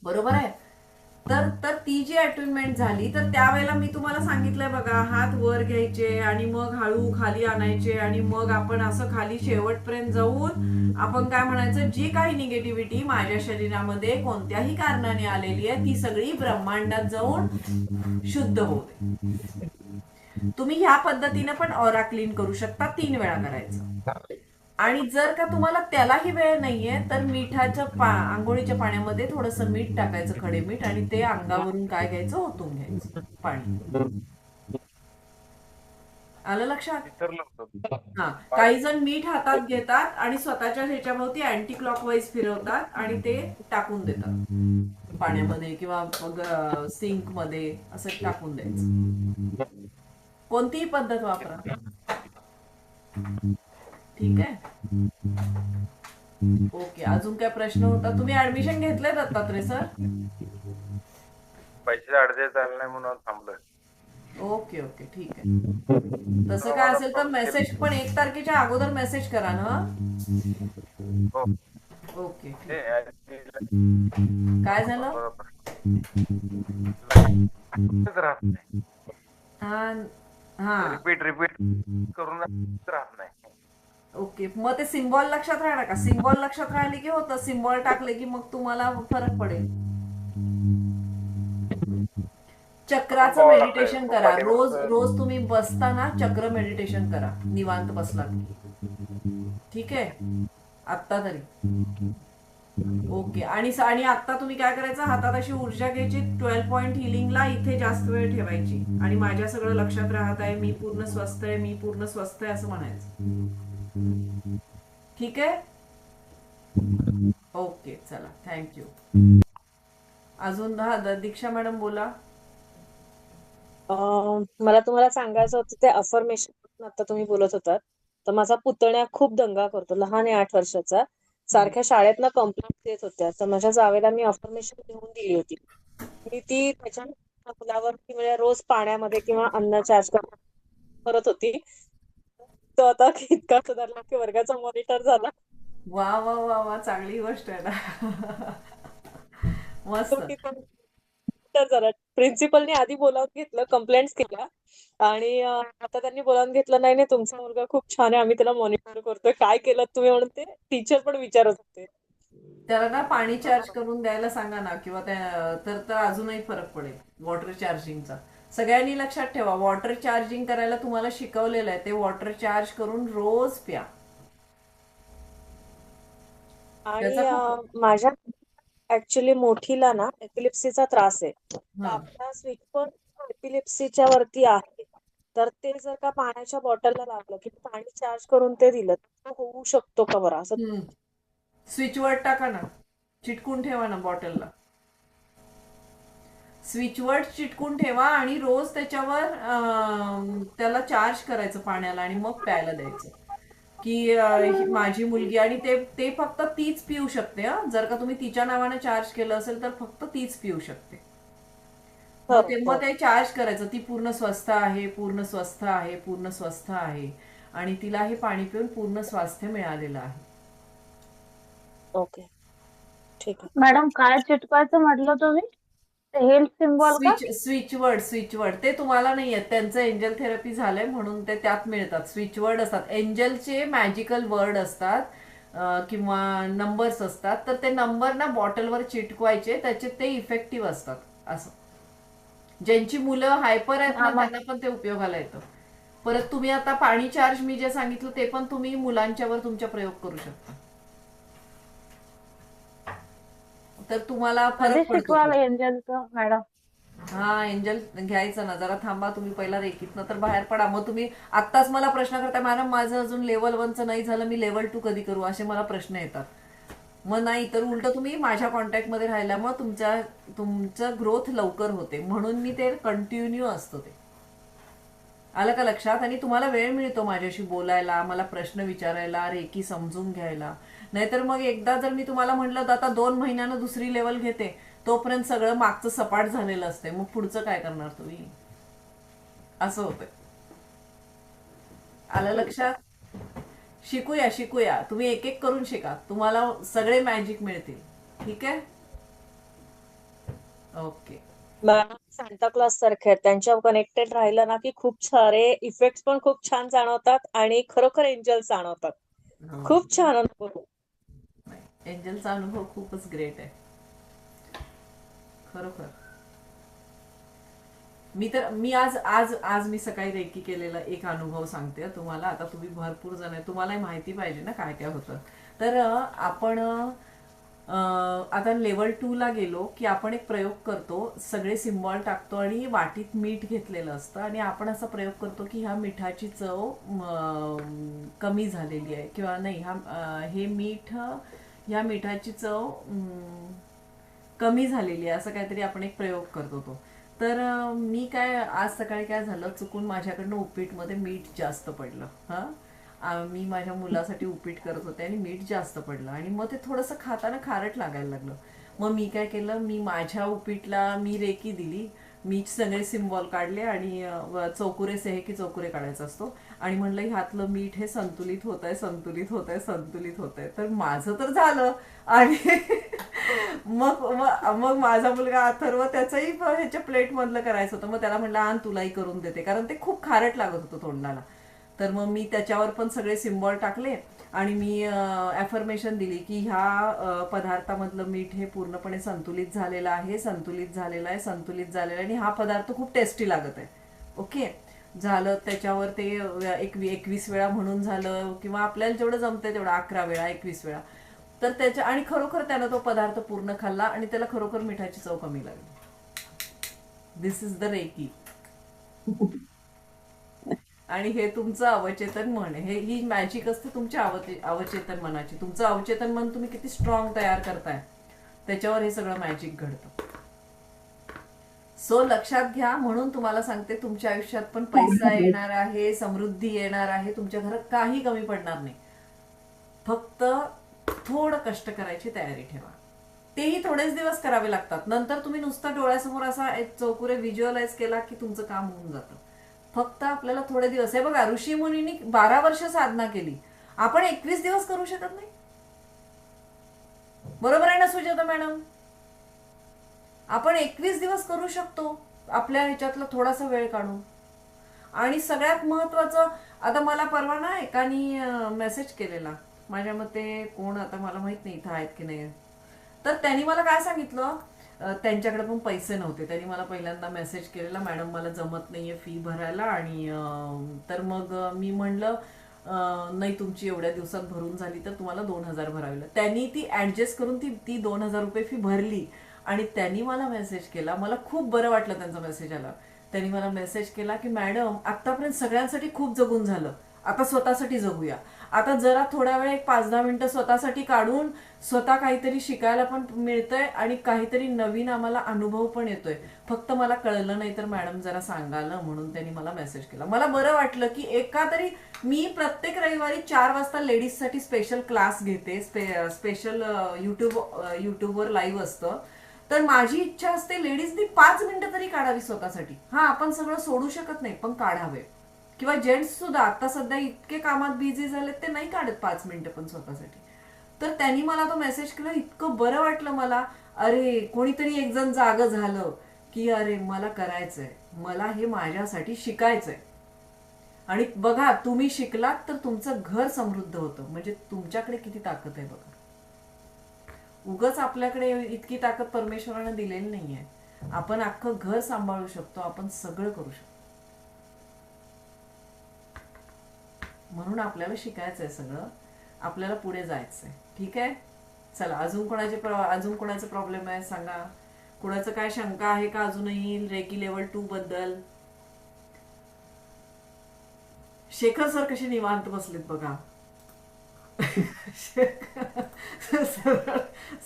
बरोबर आहे. तर ती जी अट्युनमेंट झाली तर त्यावेळेला मी तुम्हाला सांगितलंय बघा, हात वर घ्यायचे आणि मग हळू खाली आणायचे आणि मग आपण असं खाली शेवटपर्यंत जाऊन आपण काय म्हणायचं, जी काही निगेटिव्हिटी माझ्या शरीरामध्ये कोणत्याही कारणाने आलेली आहे ती सगळी ब्रह्मांडात जाऊन शुद्ध होते. तुम्ही ह्या पद्धतीने पण ऑरा क्लीन करू शकता, 3 वेळा करायचं. आणि जर का तुम्हाला त्यालाही वेळ नाहीये तर मिठाच्या आंघोळीच्या पाण्यामध्ये थोडस मीठ टाकायचं, खडे मीठ, आणि ते अंगावरून काय घ्यायचं, ओतून घ्यायचं पाणी. आलं लक्षात? हा, काही जण मीठ हातात घेतात आणि स्वतःच्या ह्याच्याभोवती अँटी क्लॉकवाईज फिरवतात आणि ते टाकून देतात पाण्यामध्ये किंवा सिंक मध्ये, असं टाकून द्यायचं. कोणतीही पद्धत वापरा. ठीक आहे. ओके, अजून काय प्रश्न होता? तुम्ही ऍडमिशन घेतलंय दत्तात्रय सर? पैसे अडचण झाले नाही म्हणून थांबलोय. ओके ओके, ठीक आहे. तसं काय असेल तर मेसेज पण 1 तारखेच्या अगोदर मेसेज करा ना. ओके. काय झालं? हा रिपीट करून राहत नाही. ओके, मग ते सिम्बॉल लक्षात राहणार का? सिम्बॉल लक्षात राहिले की होतं, सिम्बॉल टाकले की मग तुम्हाला फरक पडेल. चक्राचं मेडिटेशन करा रोज. रोज तुम्ही बसताना चक्र मेडिटेशन करा, निवांत बसला. ठीक आहे, आत्ता तरी. ओके. आणि आता तुम्ही काय करायचं, हातात अशी ऊर्जा घ्यायची, 12 पॉइंट हिलिंगला इथे जास्त वेळ ठेवायची आणि माझ्या सगळं लक्षात राहत आहे, मी पूर्ण स्वस्थ आहे, मी पूर्ण स्वस्थ आहे, असं म्हणायचं. ठीक आहे. ओके, चला, थँक्यू. अजून दीक्षा मॅडम बोला. मला तुम्हाला सांगायचं होतं ते अफर्मेशन आता तुम्ही बोलत होतात, तर माझा पुतण्या खूप दंगा करतो, लहान आहे 8 वर्षाचा. सारख्या शाळेतनं कंप्लेंट देत होत्या, तर माझ्या जावेला मी अफर्मेशन लिहून दिली होती. मी ती त्याच्या मुलावरती म्हणजे रोज पाण्यामध्ये किंवा अन्न चार्ज करत होती. तो आता इतका सुधारला की वर्गाचा मॉनिटर झाला. वा वा वा वा, चांगली गोष्ट आहे ना. मस्त. झाला. प्रिन्सिपलने आधी बोलावून घेतलं, कंप्लेंट्स केल्या आणि आता त्यांनी बोलावून घेतलं, नाही तुमचा मुलगा खूप छान आहे, आम्ही त्याला मॉनिटर करतोय, काय केलं तुम्ही, म्हणून ते टीचर पण विचारत होते. त्याला ना पाणी चार्ज करून द्यायला सांगा ना, किंवा तर अजूनही फरक पडेल वॉटर चार्जिंगचा. सगळ्यांनी लक्षात ठेवा, वॉटर चार्जिंग करायला तुम्हाला शिकवलेलं आहे, ते वॉटर चार्ज करून रोज प्या. आणि माझ्या ऍक्च्युली मोठीला ना एपिलिप्सीचा त्रास आहे. आपला स्विच पण एपिलिप्सीच्या वरती आहे, तर ते जर का पाण्याच्या बॉटलला लावलं की पाणी चार्ज करून ते दिलं तर होऊ शकतो का बरं असं? स्विचवर टाका ना, चिटकून ठेवा ना बॉटलला, स्विचवर चिटकून ठेवा आणि रोज त्याच्यावर त्याला चार्ज करायचं पाण्याला आणि मग प्यायला द्यायचं. की माझी मुलगी, आणि ते फक्त तीच पिऊ शकते. जर का तुम्ही तिच्या नावाने चार्ज केलं असेल तर फक्त तीच पिऊ शकते. मग ते चार्ज करायचं, ती पूर्ण स्वस्थ आहे, पूर्ण स्वस्थ आहे, पूर्ण स्वस्थ आहे, आणि तिला हे पाणी पिऊन पूर्ण स्वास्थ्य मिळालेलं आहे. ओके, ठीक आहे. मॅडम काय चिटकायचं म्हटलं तुम्ही? हेल्थ सिम्बॉल का? स्विचवर्ड ते तुम्हाला नाही येत, त्यांचं एंजल थेरपी झालंय म्हणून ते त्यात मिळतात. स्विचवर्ड असतात, एंजलचे मॅजिकल वर्ड असतात किंवा नंबर्स असतात, तर ते नंबर ना बॉटलवर चिटकवायचे, त्याचे ते इफेक्टिव्ह असतात. असं ज्यांची मुलं हायपर आहेत ना त्यांना पण ते उपयोगाला येतं. परत तुम्ही आता पाणी चार्ज मी जे सांगितलं ते पण तुम्ही मुलांच्यावर तुमच्या प्रयोग करू शकता, तर तुम्हाला फरक पडतो. एंजलचं मॅडम? हा, एंजल घ्यायचं ना. जरा थांबा, तुम्ही पहिला रेकीतनं तर बाहेर पडा, मग तुम्ही आत्ताच मला प्रश्न करताय, मॅडम माझं अजून लेवल 1चं नाही झालं, मी लेवल 2 कधी करू, असे मला प्रश्न येतात. मग नाही तर उलट तुम्ही माझ्या कॉन्टॅक्टमध्ये राहिल्यामुळे तुमचं ग्रोथ लवकर होते, म्हणून मी ते कंटिन्यू असतो. ते आलं का लक्षात? आणि तुम्हाला वेळ मिळतो माझ्याशी बोलायला, मला प्रश्न विचारायला, रेकी समजून घ्यायला. नाहीतर मग एकदा जर मी तुम्हाला म्हटलं तर आता 2 महिन्यानं दुसरी लेवल घेते, तोपर्यंत सगळं मागचं सपाट झालेलं असते, मग पुढचं काय करणार तुम्ही? असं होतंय. आलं लक्षात? शिकूया. तुम्ही एक एक करून शिका, तुम्हाला सगळे मॅजिक मिळतील. ठीक आहे? ओके. मॅडम सांता क्लॉज सारखे आहेत, त्यांच्या कनेक्टेड राहिलं ना की खूप सारे इफेक्ट पण खूप छान जाणवतात आणि खरोखर एंजल्स जाणवतात. खूप छान अनुभव. एंजलचा अनुभव खूपच ग्रेट आहे खरोखर. मी आज मी सकाळी रेकी केलेला एक अनुभव सांगते तुम्हाला. आता तुम्ही भरपूर जण आहे, तुम्हालाही माहिती पाहिजे ना काय काय होतं. तर आपण आता लेवल 2 ला गेलो की आपण एक प्रयोग करतो, सगळे सिम्बॉल टाकतो आणि वाटीत मीठ घेतलेलं असतं आणि आपण असा प्रयोग करतो की ह्या मिठाची चव कमी झालेली आहे किंवा नाही, हे मीठ, ह्या मिठाची चव कमी झालेली आहे, असं काहीतरी आपण एक प्रयोग करतो तो. तर मी आज सकाळी काय झालं, चुकून माझ्याकडनं उपीटमध्ये मीठ जास्त पडलं. मी माझ्या मुलासाठी उपीट करत होते आणि मीठ जास्त पडलं आणि मग ते थोडंसं खाताना खारट लागायला लागलं. मग मी काय केलं, मी माझ्या उपीटला मी रेकी दिली, मी सगळे सिम्बॉल काढले आणि चौकुरे सेहे की चौकुरे काढायचा असतो आणि म्हणलं ह्यातलं मीठ हे संतुलित होत आहे. तर माझं तर झालं आणि मग माझा मुलगा अथर्व, त्याचंही ह्याच्या प्लेट मधलं करायचं होतं. मग त्याला म्हणलं आण तुलाही करून देते, कारण ते खूप खारट लागत होतं तोंडाला. तर मग मी त्याच्यावर पण सगळे सिम्बॉल टाकले आणि मी ॲफर्मेशन दिली की ह्या पदार्थामधलं मीठ हे पूर्णपणे संतुलित झालेलं आहे आणि हा पदार्थ खूप टेस्टी लागत आहे. ओके झालं. त्याच्यावर ते 21 वेळा म्हणून झालं किंवा आपल्याला जेवढं जमतंय तेवढं 11 वेळा 21 वेळा. तर त्याच्या आणि खरोखर त्यानं तो पदार्थ पूर्ण खाल्ला आणि त्याला खरोखर मिठाची चव कमी लागली. दिस इज द रेकी. आणि हे तुमचं अवचेतन मन आहे, ही मॅजिक असते तुमच्या अवचेतन मनाची. तुमचं अवचेतन मन तुम्ही किती स्ट्रॉंग तयार करताय त्याच्यावर हे सगळं मॅजिक घडतं. सो लक्षात घ्या. म्हणून तुम्हाला सांगते, तुमच्या आयुष्यात पण पैसा येणार आहे, समृद्धी येणार आहे, तुमच्या घरात काही कमी पडणार नाही. फक्त थोडं कष्ट करायची तयारी ठेवा. तेही थोडेच दिवस करावे लागतात. नंतर तुम्ही नुसता डोळ्यासमोर असा एक चौकुरे व्हिज्युअलाइज केला की तुमचं काम होऊन जातं. फक्त आपल्याला थोडे दिवस. हे बघा, ऋषी मुनींनी 12 वर्ष साधना केली, आपण 21 दिवस करू शकत नाही. बरोबर आहे ना सुजाता मॅडम? आपण 21 दिवस करू शकतो आपल्या ह्याच्यातला थोडासा वेळ काढून. आणि सगळ्यात महत्वाचं, आता मला परवा ना एकानी मेसेज केलेला, माझ्या मते कोण, आता मला माहित नाही इथं आहेत की नाही. तर त्यांनी मला काय सांगितलं, त्यांच्याकडे पण पैसे नव्हते. त्यांनी मला पहिल्यांदा मेसेज केलेला, मॅडम मला जमत नाहीये फी भरायला. आणि तर मग मी म्हणलं नाही, तुमची एवढ्या दिवसात भरून झाली तर तुम्हाला 2000 भरावी. त्यांनी ती ऍडजस्ट करून ती 2000 रुपये फी भरली आणि त्यांनी मला मेसेज केला. मला खूप बरं वाटलं त्यांचा मेसेज आला. त्यांनी मला मेसेज केला की मॅडम, आतापर्यंत सगळ्यांसाठी खूप जगून झालं, आता स्वतःसाठी जगूया. आता जरा थोड्या वेळ 5-10 मिनिटं स्वतःसाठी काढून स्वतः काहीतरी शिकायला पण मिळतंय आणि काहीतरी नवीन आम्हाला अनुभव पण येतोय. फक्त मला कळलं नाही तर मॅडम जरा सांगाल, म्हणून त्यांनी मला मेसेज केला. मला बरं वाटलं की एका तरी, मी प्रत्येक रविवारी 4 वाजता लेडीजसाठी स्पेशल क्लास घेते, स्पेशल युट्यूबवर लाईव्ह असतं. तर माझी इच्छा असते लेडीजनी 5 मिनिटं तरी काढावी स्वतःसाठी. आपण सगळं सोडू शकत नाही, पण काढावे. किंवा जेंट्स सुद्धा आता सध्या इतके कामात बिझी झालेत, ते नाही काढत 5 मिनिटं पण स्वतःसाठी. तर त्यांनी मला तो मेसेज केला, इतकं बरं वाटलं मला. अरे कोणीतरी एक जण जागं झालं की अरे मला करायचंय, मला हे माझ्यासाठी शिकायचंय. आणि बघा, तुम्ही शिकलात तर तुमचं घर समृद्ध होतं. म्हणजे तुमच्याकडे किती ताकद आहे बघा. उगाच आपल्याकडे इतकी ताकद परमेश्वरानं दिलेली नाहीये. आपण अख्खं घर सांभाळू शकतो, आपण सगळं करू शकतो. म्हणून आपल्याला शिकायचंय सगळं, आपल्याला पुढे जायचंय. ठीक आहे, चला. अजून कोणाचे प्रॉब्लेम आहे सांगा. कुणाचं काय शंका आहे का अजूनही रेकी लेवल 2 बद्दल? शेखर सर कसे निवांत बसलेत बघा.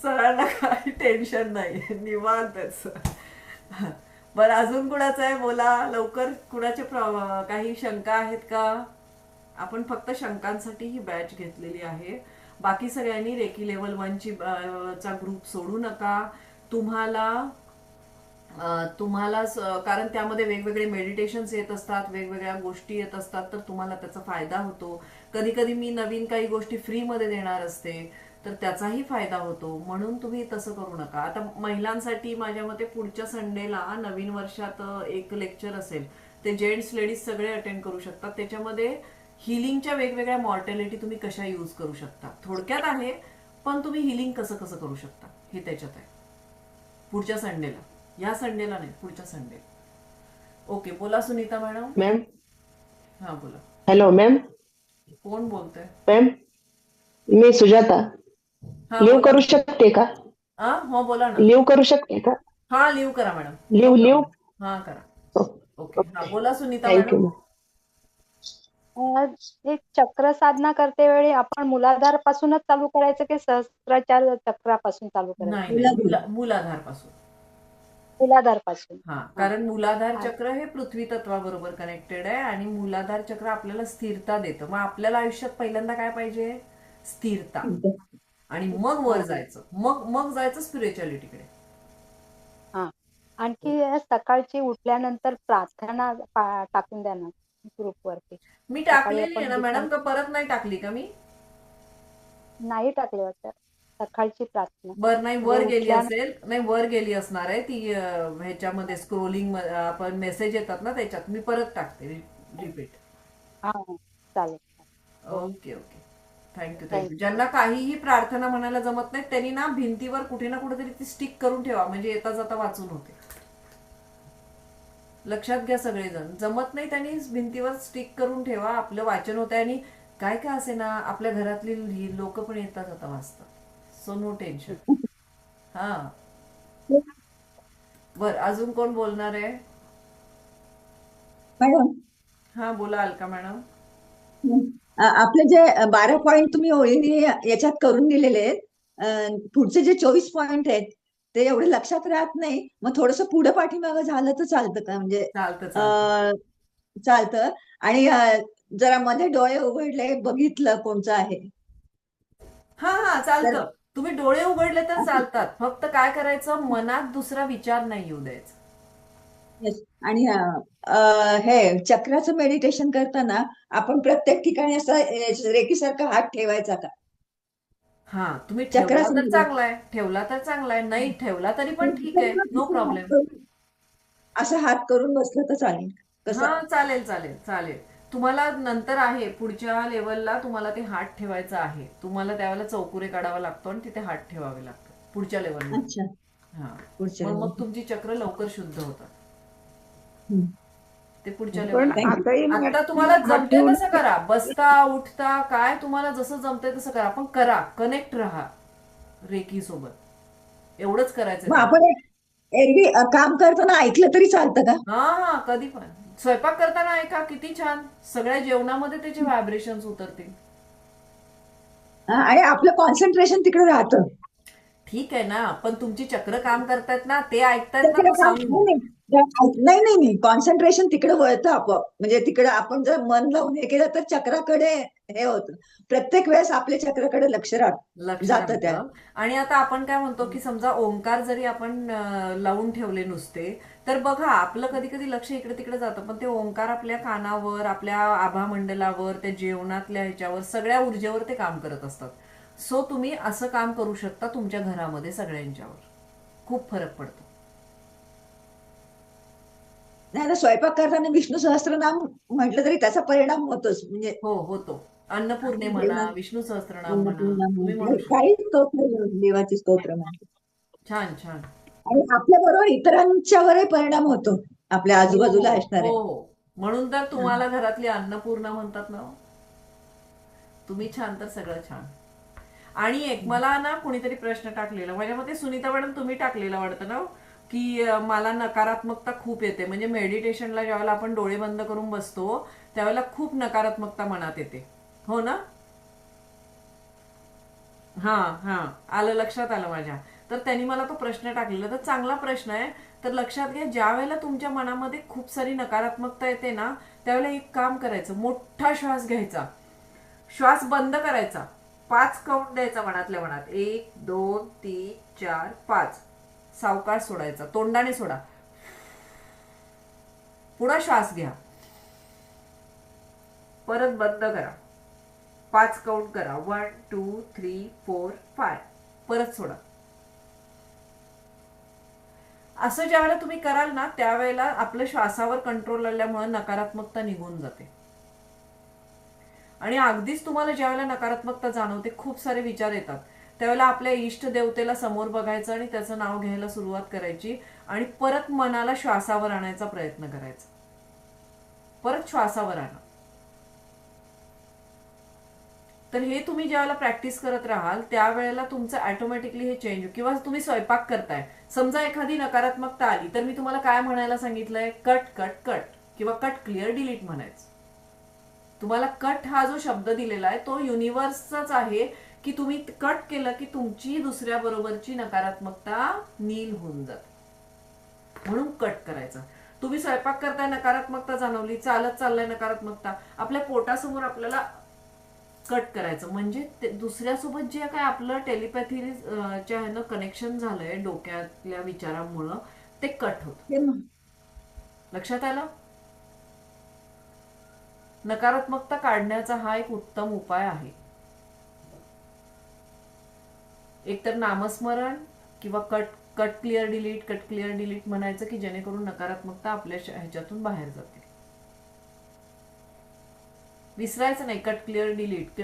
सरांना काही टेन्शन नाही, निवांत आहेत सर. बरं, अजून कुणाचं आहे बोला लवकर. कुणाचे काही शंका आहेत का? आपण फक्त शंकांसाठी ही बॅच घेतलेली आहे. बाकी सगळ्यांनी रेकी लेवल 1 चा ग्रुप सोडू नका. तुम्हाला कारण त्यामध्ये वेगवेगळे मेडिटेशन्स येत असतात, वेगवेगळ्या गोष्टी येत असतात, तर तुम्हाला त्याचा फायदा होतो. कधी कधी मी नवीन काही गोष्टी फ्रीमध्ये देणार असते, तर त्याचाही फायदा होतो. म्हणून तुम्ही तसं करू नका. आता महिलांसाठी माझ्या मते पुढच्या संडेला नवीन वर्षात एक लेक्चर असेल, ते जेंट्स लेडीज सगळे अटेंड करू शकतात. त्याच्यामध्ये हिलिंगच्या वेगवेगळ्या मॉर्टॅलिटी तुम्ही कशा यूज करू शकता, थोडक्यात आहे, पण तुम्ही हिलिंग कसं कसं करू शकता हे त्याच्यात आहे. पुढच्या संडेला, या संडेला नाही, पुढच्या संडे. ओके, बोला सुनीता मॅडम. मॅम. हा बोला. Hello ma'am. कोण बोलतोय? मॅम, मी सुजाता. हा लिव्ह बोला. करू शकते का? हो बोला ना. लिव्ह करू शकते का? हा लिव्ह करा मॅडम. लिव्ह. हा करा. ओके, हा बोला सुनीता थँक्यू मॅडम. मॅम. एक चक्र साधना करते वेळी आपण मूलाधार पासूनच चालू करायचं की सहस्त्राचार चक्रापासून चालू करायचं? नाही नाही, मूलाधार पासून. मूलाधार पासून. हा, कारण मूलाधार चक्र हे पृथ्वी तत्वाबरोबर कनेक्टेड आहे आणि मूलाधार चक्र आपल्याला स्थिरता देतं. मग आपल्याला आयुष्यात पहिल्यांदा काय पाहिजे? स्थिरता. आणि मग वर जायचं, मग जायचं स्पिरिच्युअलिटीकडे. हा, आणखी सकाळची उठल्यानंतर प्रार्थना टाकून द्या ना ग्रुपवरती. मी टाकलेली आहे ना मॅडम, का परत नाही टाकली का मी? नाही टाकले वाटतं सकाळची प्रार्थना. बर, नाही वर गेली असेल, नाही वर गेली असणार आहे ती. ह्याच्यामध्ये स्क्रोलिंग आपण मेसेज येतात ना त्याच्यात, मी परत टाकते रिपीट. हा चालेल. Okay okay, thank you. ज्यांना काहीही प्रार्थना म्हणायला जमत नाही त्यांनी ना भिंतीवर कुठे ना कुठेतरी ती स्टिक करून ठेवा, म्हणजे येता जाता वाचून होते. लक्षात घ्या सगळेजण, जमत नाही त्यांनी भिंतीवर स्टिक करून ठेवा, आपलं वाचन होतंय. आणि काय काय असे ना, आपल्या घरातली लोक पण येतात आता वाचतात, सो नो टेन्शन. हा बर, अजून कोण बोलणार आहे? मॅडम, हा बोला अलका मॅडम. आपले जे 12 पॉइंट तुम्ही ओळीने याच्यात करून दिलेले आहेत, पुढचे जे 24 पॉइंट आहेत ते एवढे लक्षात राहत नाही. मग थोडस पुढे पाठीमागं झालं तर चालतं का? म्हणजे चालतं. आणि जरा मध्ये डोळे उघडले, बघितलं कोणचं आहे. हा चालतं. तुम्ही डोळे उघडले तर चालतात, फक्त काय करायचं, मनात दुसरा विचार नाही येऊ द्यायचा. आणि हे चक्राचं मेडिटेशन करताना आपण प्रत्येक ठिकाणी असं रेकीसारखा हात ठेवायचा का? हा, तुम्ही ठेवला तर चांगला आहे, ठेवला तर चांगला आहे, नाही ठेवला तरी पण ठीक आहे, नो प्रॉब्लेम. असं हात करून बसलं तर चालेल? हा चालेल चालेल चालेल. तुम्हाला नंतर आहे पुढच्या लेवलला तुम्हाला ते हात ठेवायचं आहे. तुम्हाला त्यावेळेला चौकुरे काढावा लागतो आणि तिथे हात ठेवावे लागतात पुढच्या लेवलला. हा, मग तुमची चक्र लवकर शुद्ध होतात. ते पुढच्या लेवलला. आता तुम्हाला जमते तसं करा, बसता उठता काय तुम्हाला जसं जमतंय तसं करा, पण करा, कनेक्ट राहा रेकी सोबत, एवढंच करायचं. आपण एरवी काम करताना ऐकलं तरी चालतं का? हा, कधी पण स्वयंपाक करताना ऐका, किती छान, सगळ्या जेवणामध्ये त्याचे व्हायब्रेशन्स उतरतील. आणि आपलं कॉन्सन्ट्रेशन तिकडे राहतं. ठीक आहे ना, पण तुमची चक्र काम करतायत ना, ते ऐकतायत ना. नाही, कॉन्सन्ट्रेशन तिकडे वळतं आपोआप. म्हणजे तिकडे आपण जर मन लावून हे केलं तर चक्राकडे हे होतं. प्रत्येक वेळेस आपल्या चक्राकडे लक्ष जातं त्या. आणि आता आपण काय म्हणतो की समजा ओंकार जरी आपण लावून ठेवले नुसते, तर बघा आपलं कधी कधी लक्ष इकडे तिकडे जातं, पण ते ओंकार आपल्या कानावर, आपल्या आभामंडलावर, त्या जेवणातल्या ह्याच्यावर, सगळ्या ऊर्जेवर ते काम करत असतात. सो तुम्ही असं काम करू शकता तुमच्या घरामध्ये सगळ्यांच्यावर, खूप फरक पडतो. नाही ना, स्वयंपाक करताना विष्णू सहस्त्रनाम म्हटलं तरी त्याचा परिणाम होतोच. म्हणजे होतो. अन्नपूर्णे म्हणा, विष्णू सहस्त्रनाम म्हणा, काही स्तोत्र, देवाची स्तोत्र म्हणा. छान छान. आणि आपल्या बरोबर इतरांच्यावरही परिणाम होतो, आपल्या आजूबाजूला असणारे. म्हणून तर तुम्हाला घरातली अन्नपूर्णा म्हणतात ना. तुम्ही छान तर सगळं छान. आणि एक मला ना कुणीतरी प्रश्न टाकलेला, माझ्या मते सुनीता मॅडम तुम्ही टाकलेला वाटतं ना, की मला नकारात्मकता खूप येते. म्हणजे मेडिटेशनला ज्यावेळेला आपण डोळे बंद करून बसतो त्यावेळेला खूप नकारात्मकता मनात येते, हो ना? हा हा आलं, लक्षात आलं माझ्या. तर त्यांनी मला तो प्रश्न टाकलेला, तर चांगला प्रश्न आहे. तर लक्षात घ्या, ज्या वेळेला तुमच्या मनामध्ये खूप सारी नकारात्मकता येते ना, त्यावेळेला एक काम करायचं, मोठा श्वास घ्यायचा, श्वास बंद करायचा, 5 काउंट द्यायचा मनातल्या मनात, 1 2 3 4 5, सावकाश सोडायचा, तोंडाने सोडा, पुढे श्वास घ्या, परत बंद करा, 5 काउंट करा, 1 2 3 4 5, परत सोडा. असं ज्या वेळेला तुम्ही कराल ना, त्यावेळेला आपल्या श्वासावर कंट्रोल आल्यामुळे नकारात्मकता निघून जाते. आणि अगदीच तुम्हाला ज्या वेळेला नकारात्मकता जाणवते, खूप सारे विचार येतात, त्यावेळेला आपल्या इष्ट देवतेला समोर बघायचं आणि त्याचं नाव घ्यायला सुरुवात करायची आणि परत मनाला श्वासावर आणायचा प्रयत्न करायचा. परत श्वासावर आणा. तर हे तुम्ही ज्यावेळेला प्रॅक्टिस करत राहाल, त्यावेळेला तुमचं ऑटोमॅटिकली हे चेंज. किंवा तुम्ही स्वयंपाक करताय, समजा एखादी नकारात्मकता आली, तर मी तुम्हाला काय म्हणायला सांगितलंय, कट कट कट किंवा कट क्लिअर डिलीट म्हणायचं. तुम्हाला कट हा जो शब्द दिलेला आहे तो युनिव्हर्सचाच आहे, की तुम्ही कट केलं की तुमची दुसऱ्या बरोबरची नकारात्मकता नील होऊन जाते, म्हणून कट करायचं. तुम्ही स्वयंपाक करताय, नकारात्मकता जाणवली, चालत चाललाय नकारात्मकता, आपल्या पोटासमोर आपल्याला कट करायचं. म्हणजे दुसऱ्यासोबत जे काय आपलं टेलिपॅथीच्या ह्यानं कनेक्शन झालंय डोक्यातल्या विचारांमुळं, ते कट होत. लक्षात आलं? नकारात्मकता काढण्याचा हा एक उत्तम उपाय आहे. एकतर नामस्मरण किंवा कट कट क्लिअर डिलीट म्हणायचं, की जेणेकरून नकारात्मकता आपल्या ह्याच्यातून बाहेर जाते. विसरायचं नाही, कट क्लिअर डिलीट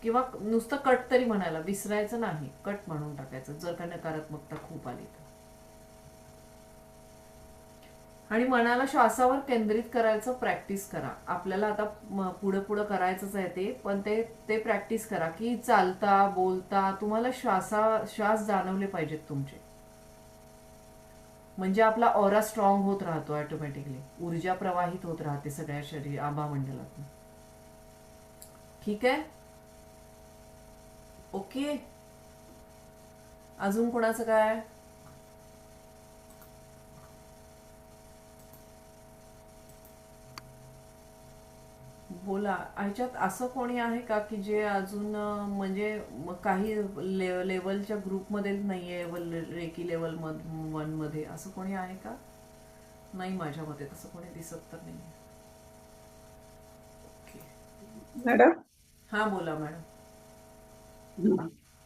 किंवा नुसतं कट तरी म्हणायला विसरायचं नाही, कट म्हणून टाकायचं जर का नकारात्मकता खूप आली तर. आणि मनाला श्वासावर केंद्रित करायचं प्रॅक्टिस करा. आपल्याला आता पुढे पुढे करायचंच आहे ते, पण ते प्रॅक्टिस करा, की चालता बोलता तुम्हाला श्वास जाणवले पाहिजेत तुमचे. म्हणजे आपला ऑरा स्ट्रॉंग होत राहतो, ऑटोमॅटिकली ऊर्जा प्रवाहित होत राहते सगळ्या शरीर आभामंडलातून. ठीक आहे, ओके. अजून कोणाचं काय? बोला. ह्याच्यात असं कोणी आहे का की जे अजून म्हणजे काही लेवलच्या ग्रुपमध्ये नाहीये, रेकी लेवल 1 मध्ये, असं कोणी आहे का? नाही, माझ्या मते तसं कोणी दिसत तर नाही. मॅडम, हा बोला मॅडम.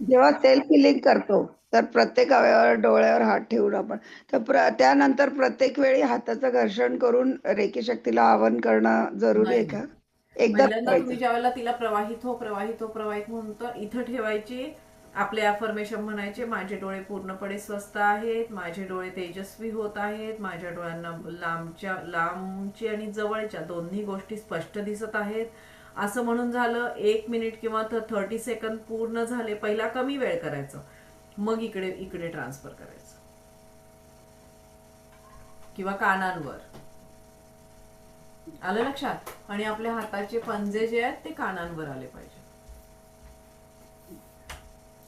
जेव्हा सेल्फ हिलिंग करतो तर प्रत्येक अवयवावर डोळ्यावर हात ठेवून आपण, तर त्यानंतर प्रत्येक वेळी हाताचं घर्षण करून रेकी शक्तीला आवाहन करणं जरुरी आहे का? एकदा पहिल्यांदा तुम्ही ज्यावेळेला तिला प्रवाहित म्हणतो, इथं ठेवायची, आपले अफर्मेशन म्हणायचे, माझे डोळे पूर्णपणे स्वस्थ आहेत, माझे डोळे तेजस्वी होत आहेत, माझ्या डोळ्यांना लांबची आणि जवळच्या दोन्ही गोष्टी स्पष्ट दिसत आहेत, असं म्हणून झालं. 1 मिनिट किंवा 30 सेकंद पूर्ण झाले, पहिला कमी वेळ करायचं, मग इकडे ट्रान्सफर करायचं, किंवा कानांवर. आलं लक्षात? आणि आपल्या हाताचे पंजे जे आहेत ते कानांवर आले पाहिजे.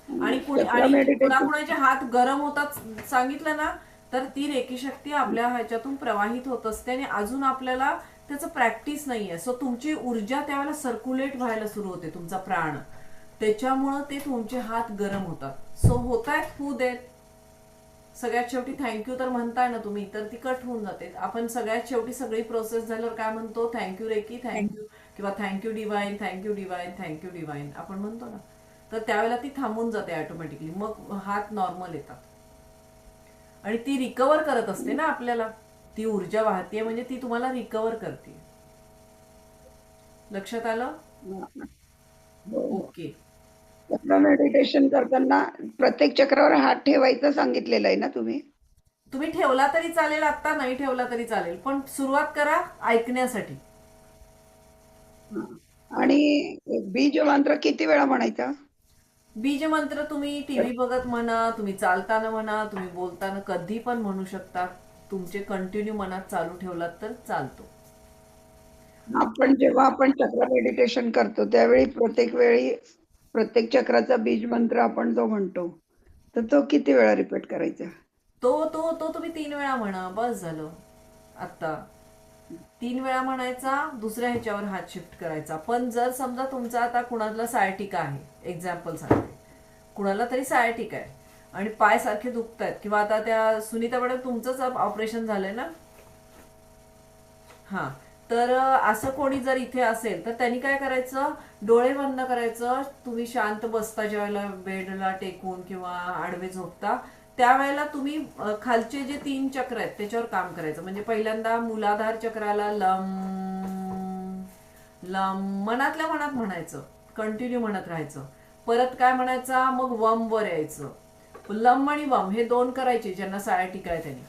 आणि कुणाकुणाचे हात गरम होतात सांगितलं ना, तर ती रेकी शक्ती आपल्या ह्याच्यातून प्रवाहित होत असते आणि अजून आपल्याला त्याचं प्रॅक्टिस नाहीये. सो तुमची ऊर्जा त्यावेळेला सर्क्युलेट व्हायला सुरू होते, तुमचा प्राण, त्याच्यामुळं ते तुमचे हात गरम होतात. सो होतायत, होऊ देत. सगळ्यात शेवटी थँक्यू तर म्हणताय ना तुम्ही, तर ती कट होऊन जाते. आपण सगळ्यात शेवटी सगळी प्रोसेस झाल्यावर काय म्हणतो, थँक्यू रेकी, थँक्यू, किंवा thank you divine, thank you divine, thank you divine आपण म्हणतो ना, तर त्यावेळेला ती थांबून जाते ऑटोमॅटिकली. मग हात नॉर्मल येतात आणि ती रिकवर करत असते ना आपल्याला. ती ऊर्जा वाहतीये म्हणजे ती तुम्हाला रिकवर करते. लक्षात आलं? ओके. मेडिटेशन करताना प्रत्येक चक्रावर हात ठेवायचं सांगितलेलं आहे ना तुम्ही? तुम्ही ठेवला तरी चालेल, आता नाही ठेवला तरी चालेल, पण सुरुवात करा ऐकण्यासाठी. आणि बीज मंत्र किती वेळा म्हणायचा? बीज मंत्र तुम्ही टीव्ही बघत म्हणा, तुम्ही चालताना म्हणा, तुम्ही बोलताना कधी पण म्हणू शकता. तुमचे कंटिन्यू मनात चालू ठेवलात तर चालतो. जेव्हा आपण चक्र मेडिटेशन करतो त्यावेळी प्रत्येक वेळी प्रत्येक चक्राचा बीज मंत्र आपण जो म्हणतो, तर तो किती वेळा रिपीट करायचा? तो तुम्ही 3 वेळा म्हणा, बस झालं. आता 3 वेळा म्हणायचा, दुसऱ्या ह्याच्यावर हात शिफ्ट करायचा. पण जर समजा तुमचा आता कुणाला सायटिका आहे, एक्झाम्पल सांगते, कुणाला तरी सायटिका आहे आणि पाय सारखे दुखतायत, किंवा आता त्या सुनीता मॅडम तुमचंच ऑपरेशन झालंय ना, हा, तर असं कोणी जर इथे असेल तर त्यांनी काय करायचं, डोळे बंद करायचं, तुम्ही शांत बसता ज्यावेळेला बेडला टेकून किंवा आडवे झोपता, त्यावेळेला तुम्ही खालचे जे 3 चक्र आहेत त्याच्यावर काम करायचं. म्हणजे पहिल्यांदा मूलाधार चक्राला लम लम मनातल्या मनात म्हणायचं, कंटिन्यू म्हणत राहायचं. परत काय म्हणायचा, मग वम वर यायचं. लम आणि वम हे 2 करायचे ज्यांना सायाटिका आहे त्यांनी.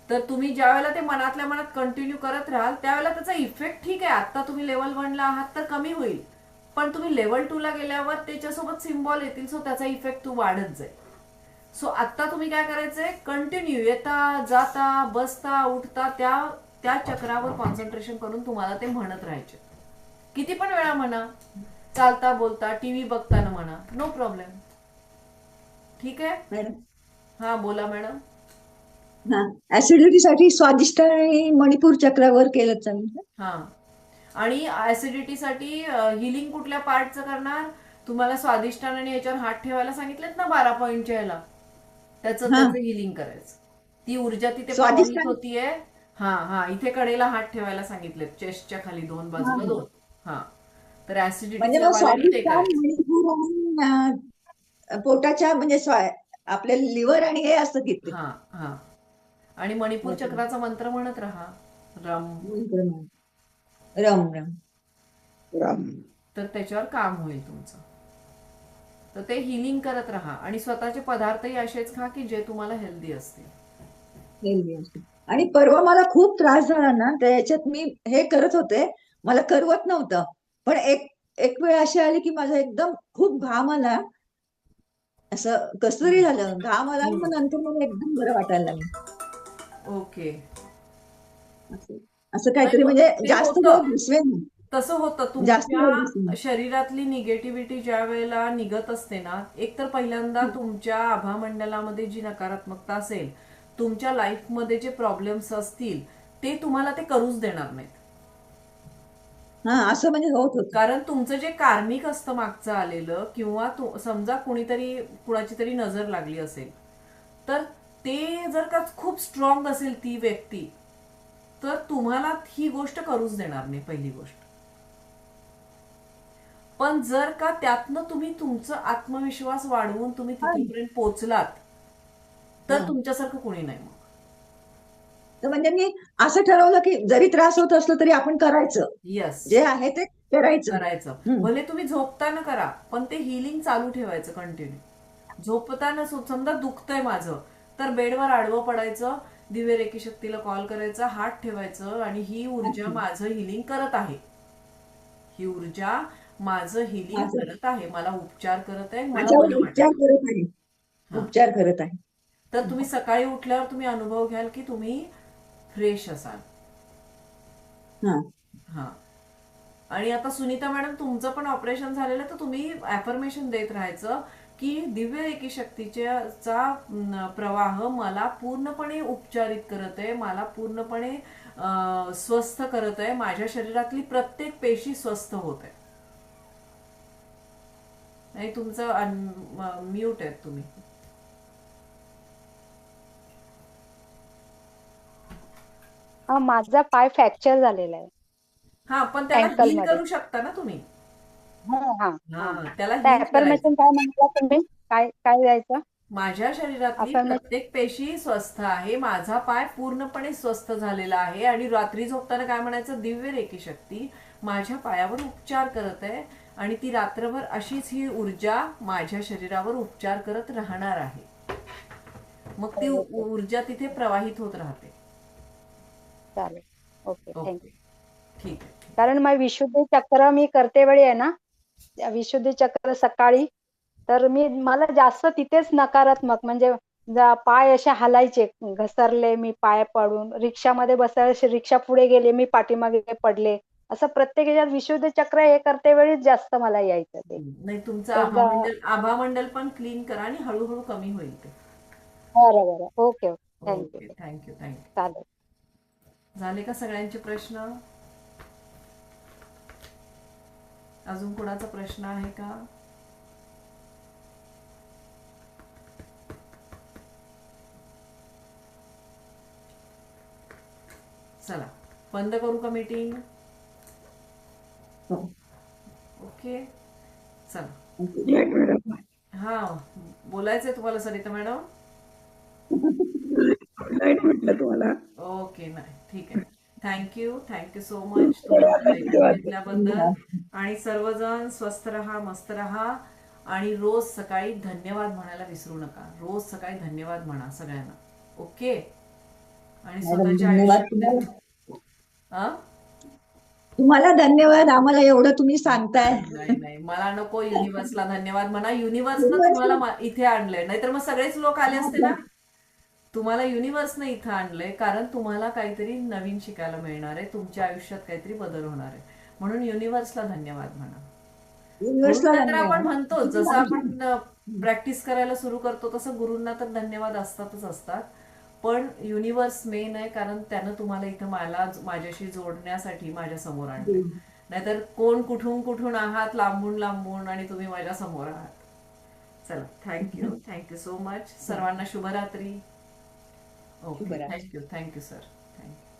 तर तुम्ही ज्या वेळेला ते मनातल्या मनात कंटिन्यू करत राहाल त्यावेळेला त्याचा इफेक्ट, ठीक आहे आता तुम्ही लेवल 1 ला आहात तर कमी होईल, पण तुम्ही लेवल 2 ला गेल्यावर त्याच्यासोबत सिम्बॉल येतील, सो त्याचा इफेक्ट वाढत जाईल. सो आता तुम्ही काय करायचंय, कंटिन्यू येता जाता बसता उठता त्या चक्रावर कॉन्सन्ट्रेशन करून तुम्हाला ते म्हणत राहायचे. किती पण वेळा म्हणा, चालता बोलता टीव्ही बघताना म्हणा, नो प्रॉब्लेम. ठीक आहे मॅडम? हा बोला मॅडम. हा, ऍसिडिटीसाठी स्वादिष्ट आणि मणिपूर चक्रावर केलं चालेल. हा, आणि ऍसिडिटीसाठी हिलिंग कुठल्या पार्टचं करणार, तुम्हाला स्वादिष्टान आणि याच्यावर हात ठेवायला सांगितलेत ना 12 पॉईंटच्या ह्याला, त्याचं हिलिंग करायचं. ती ऊर्जा तिथे प्रवाहित होतीये. हा हा, इथे कडेला हात ठेवायला सांगितलेत, चेस्टच्या खाली 2 बाजूला 2. हा, तर म्हणजे ऍसिडिटीच्या मग वाल्याला ते स्वादिष्टान, करायचं. मणिपूर आणि पोटाच्या म्हणजे आपल्या लिव्हर आणि हे असतं किती. हा हा, आणि मणिपूर चक्राचा मंत्र म्हणत राहा, रम रम रम राम. तर त्याच्यावर काम होईल तुमचं. तर ते हिलिंग करत राहा आणि स्वतःचे पदार्थही असेच खा की जे तुम्हाला हेल्दी असतील. हेल्दी असतं. आणि परवा मला खूप त्रास झाला ना, तर याच्यात मी हे करत होते, मला करवत नव्हतं, पण एक वेळ अशी आली की माझा एकदम खूप घाम आला, असं कसतरी झालं, घाम आला, मग नंतर मला एकदम बरं वाटायला लागलं. ओके, असं काहीतरी, म्हणजे ते जास्त होतं. वेळ बसवेन. तसं होतं जास्त वेळ तुमच्या बसवेन. शरीरातली निगेटिव्हिटी ज्या वेळेला निघत असते ना, एक तर पहिल्यांदा तुमच्या आभामंडलामध्ये जी नकारात्मकता असेल, तुमच्या लाईफमध्ये जे प्रॉब्लेम्स असतील ते तुम्हाला ते करूच देणार नाहीत. हा, असं म्हणजे होत होतं. कारण तुमचं जे कार्मिक असतं मागचं आलेलं, किंवा समजा कुणाची तरी नजर लागली असेल, तर ते जर का खूप स्ट्रॉंग असेल ती व्यक्ती, तर तुम्हाला ही गोष्ट करूच देणार नाही, पहिली गोष्ट. पण जर का त्यातनं तुम्ही तुमचा आत्मविश्वास वाढवून तुम्ही तिथपर्यंत पोहोचलात, तर तुमच्यासारखं कोणी नाही. मग तर म्हणजे मी असं ठरवलं की जरी त्रास होत असला तरी आपण करायचं, यस, जे आहे ते करायचं. भले तुम्ही झोपताना करा, पण ते हिलिंग चालू ठेवायचं कंटिन्यू. झोपताना समजा दुखतंय माझं, तर बेडवर आडवं पडायचं, दिव्य रेकी शक्तीला कॉल करायचा, हात ठेवायचं, आणि ही ऊर्जा माझं हिलिंग करत आहे, ही ऊर्जा माझं हिलिंग करत आहे, मला उपचार करत आहे, मला बरं उपचार वाटतं. करत आहे, उपचार करत आहे. तर तुम्ही सकाळी उठल्यावर तुम्ही अनुभव घ्याल की तुम्ही फ्रेश असाल. हा, आणि आता सुनीता मॅडम तुमचं पण ऑपरेशन झालेलं, तर तुम्ही ऍफर्मेशन देत राहायचं की दिव्य रेकी शक्तीचा प्रवाह मला पूर्णपणे उपचारित करत आहे, मला पूर्णपणे स्वस्थ करत आहे, माझ्या शरीरातली प्रत्येक पेशी स्वस्थ होत आहे. नाही, तुमचं म्यूट आहे तुम्ही. हा, माझा पाय फ्रॅक्चर झालेला आहे. हा, पण त्याला Ankle हील मध्ये. करू शकता ना तुम्ही. हा, त्याला त्या हील करायचं. affirmation काय म्हटलं तुम्ही, काय द्यायचं? माझ्या शरीरातली Affirmation. प्रत्येक पेशी स्वस्थ आहे, माझा पाय पूर्णपणे स्वस्थ झालेला आहे, आणि रात्री झोपताना काय म्हणायचं, दिव्य रेकी शक्ती माझ्या पायावर उपचार करत आहे, आणि ती रात्रभर अशीच ही ऊर्जा माझ्या शरीरावर उपचार करत राहणार आहे. मग ती ऊर्जा तिथे प्रवाहित होत राहते. चालेल, ओके, थँक्यू. ठीक आहे. कारण मग विशुद्धी चक्र मी करते वेळी आहे ना, विशुद्धी चक्र सकाळी, तर मला जास्त तिथेच नकारात्मक, म्हणजे पाय असे हलायचे, घसरले मी पाय पडून, रिक्षामध्ये बसायला, रिक्षा पुढे गेले मी पाठीमागे पडले, असं प्रत्येक ह्याच्यात विशुद्ध चक्र हे करते वेळीच जास्त मला यायचं ते. नाही, तुमचं तर आभामंडल पण क्लीन करा आणि हळूहळू कमी होईल ते. बरं बरं. Okay okay. Thank you. Okay, thank you. चालेल. झाले का सगळ्यांचे प्रश्न? अजून कोणाचा प्रश्न आहे का? चला, बंद करू का मीटिंग? ओके, चला. हा, बोलायचंय तुम्हाला सरिता मॅडम? म्हटलं तुम्हाला. ओके, नाही, ठीक आहे. थँक्यू सो मच तुम्ही माझं ऐकून घेतल्याबद्दल. आणि सर्वजण स्वस्थ राहा, मस्त राहा आणि रोज सकाळी धन्यवाद म्हणायला विसरू नका. रोज सकाळी धन्यवाद म्हणा सगळ्यांना. ओके? आणि स्वतःच्या धन्यवाद आयुष्यात तुम्हाला धन्यवाद. आम्हाला एवढं तुम्ही सांगताय. नाही, मला नको युनिव्हर्सला धन्यवाद म्हणा. युनिव्हर्सनं तुम्हाला इथे आणलंय, नाहीतर मग सगळेच लोक आले असते ना. तुम्हाला युनिव्हर्सनं इथं आणलंय कारण तुम्हाला काहीतरी नवीन शिकायला मिळणार आहे, तुमच्या आयुष्यात काहीतरी बदल होणार आहे. म्हणून युनिव्हर्सला धन्यवाद म्हणा. गुरुंना तर आपण म्हणतो, जसं आपण प्रॅक्टिस करायला सुरू करतो तसं गुरुंना तर धन्यवाद असतातच असतात. पण युनिव्हर्स मेन आहे कारण त्यानं तुम्हाला इथं माझ्याशी जोडण्यासाठी माझ्या समोर आणले. नाहीतर कोण कुठून आहात, लांबून आणि तुम्ही माझ्या समोर आहात. चला, थँक्यू सो मच. सर्वांना शुभरात्री. Okay, thank you sir. थँक्यू.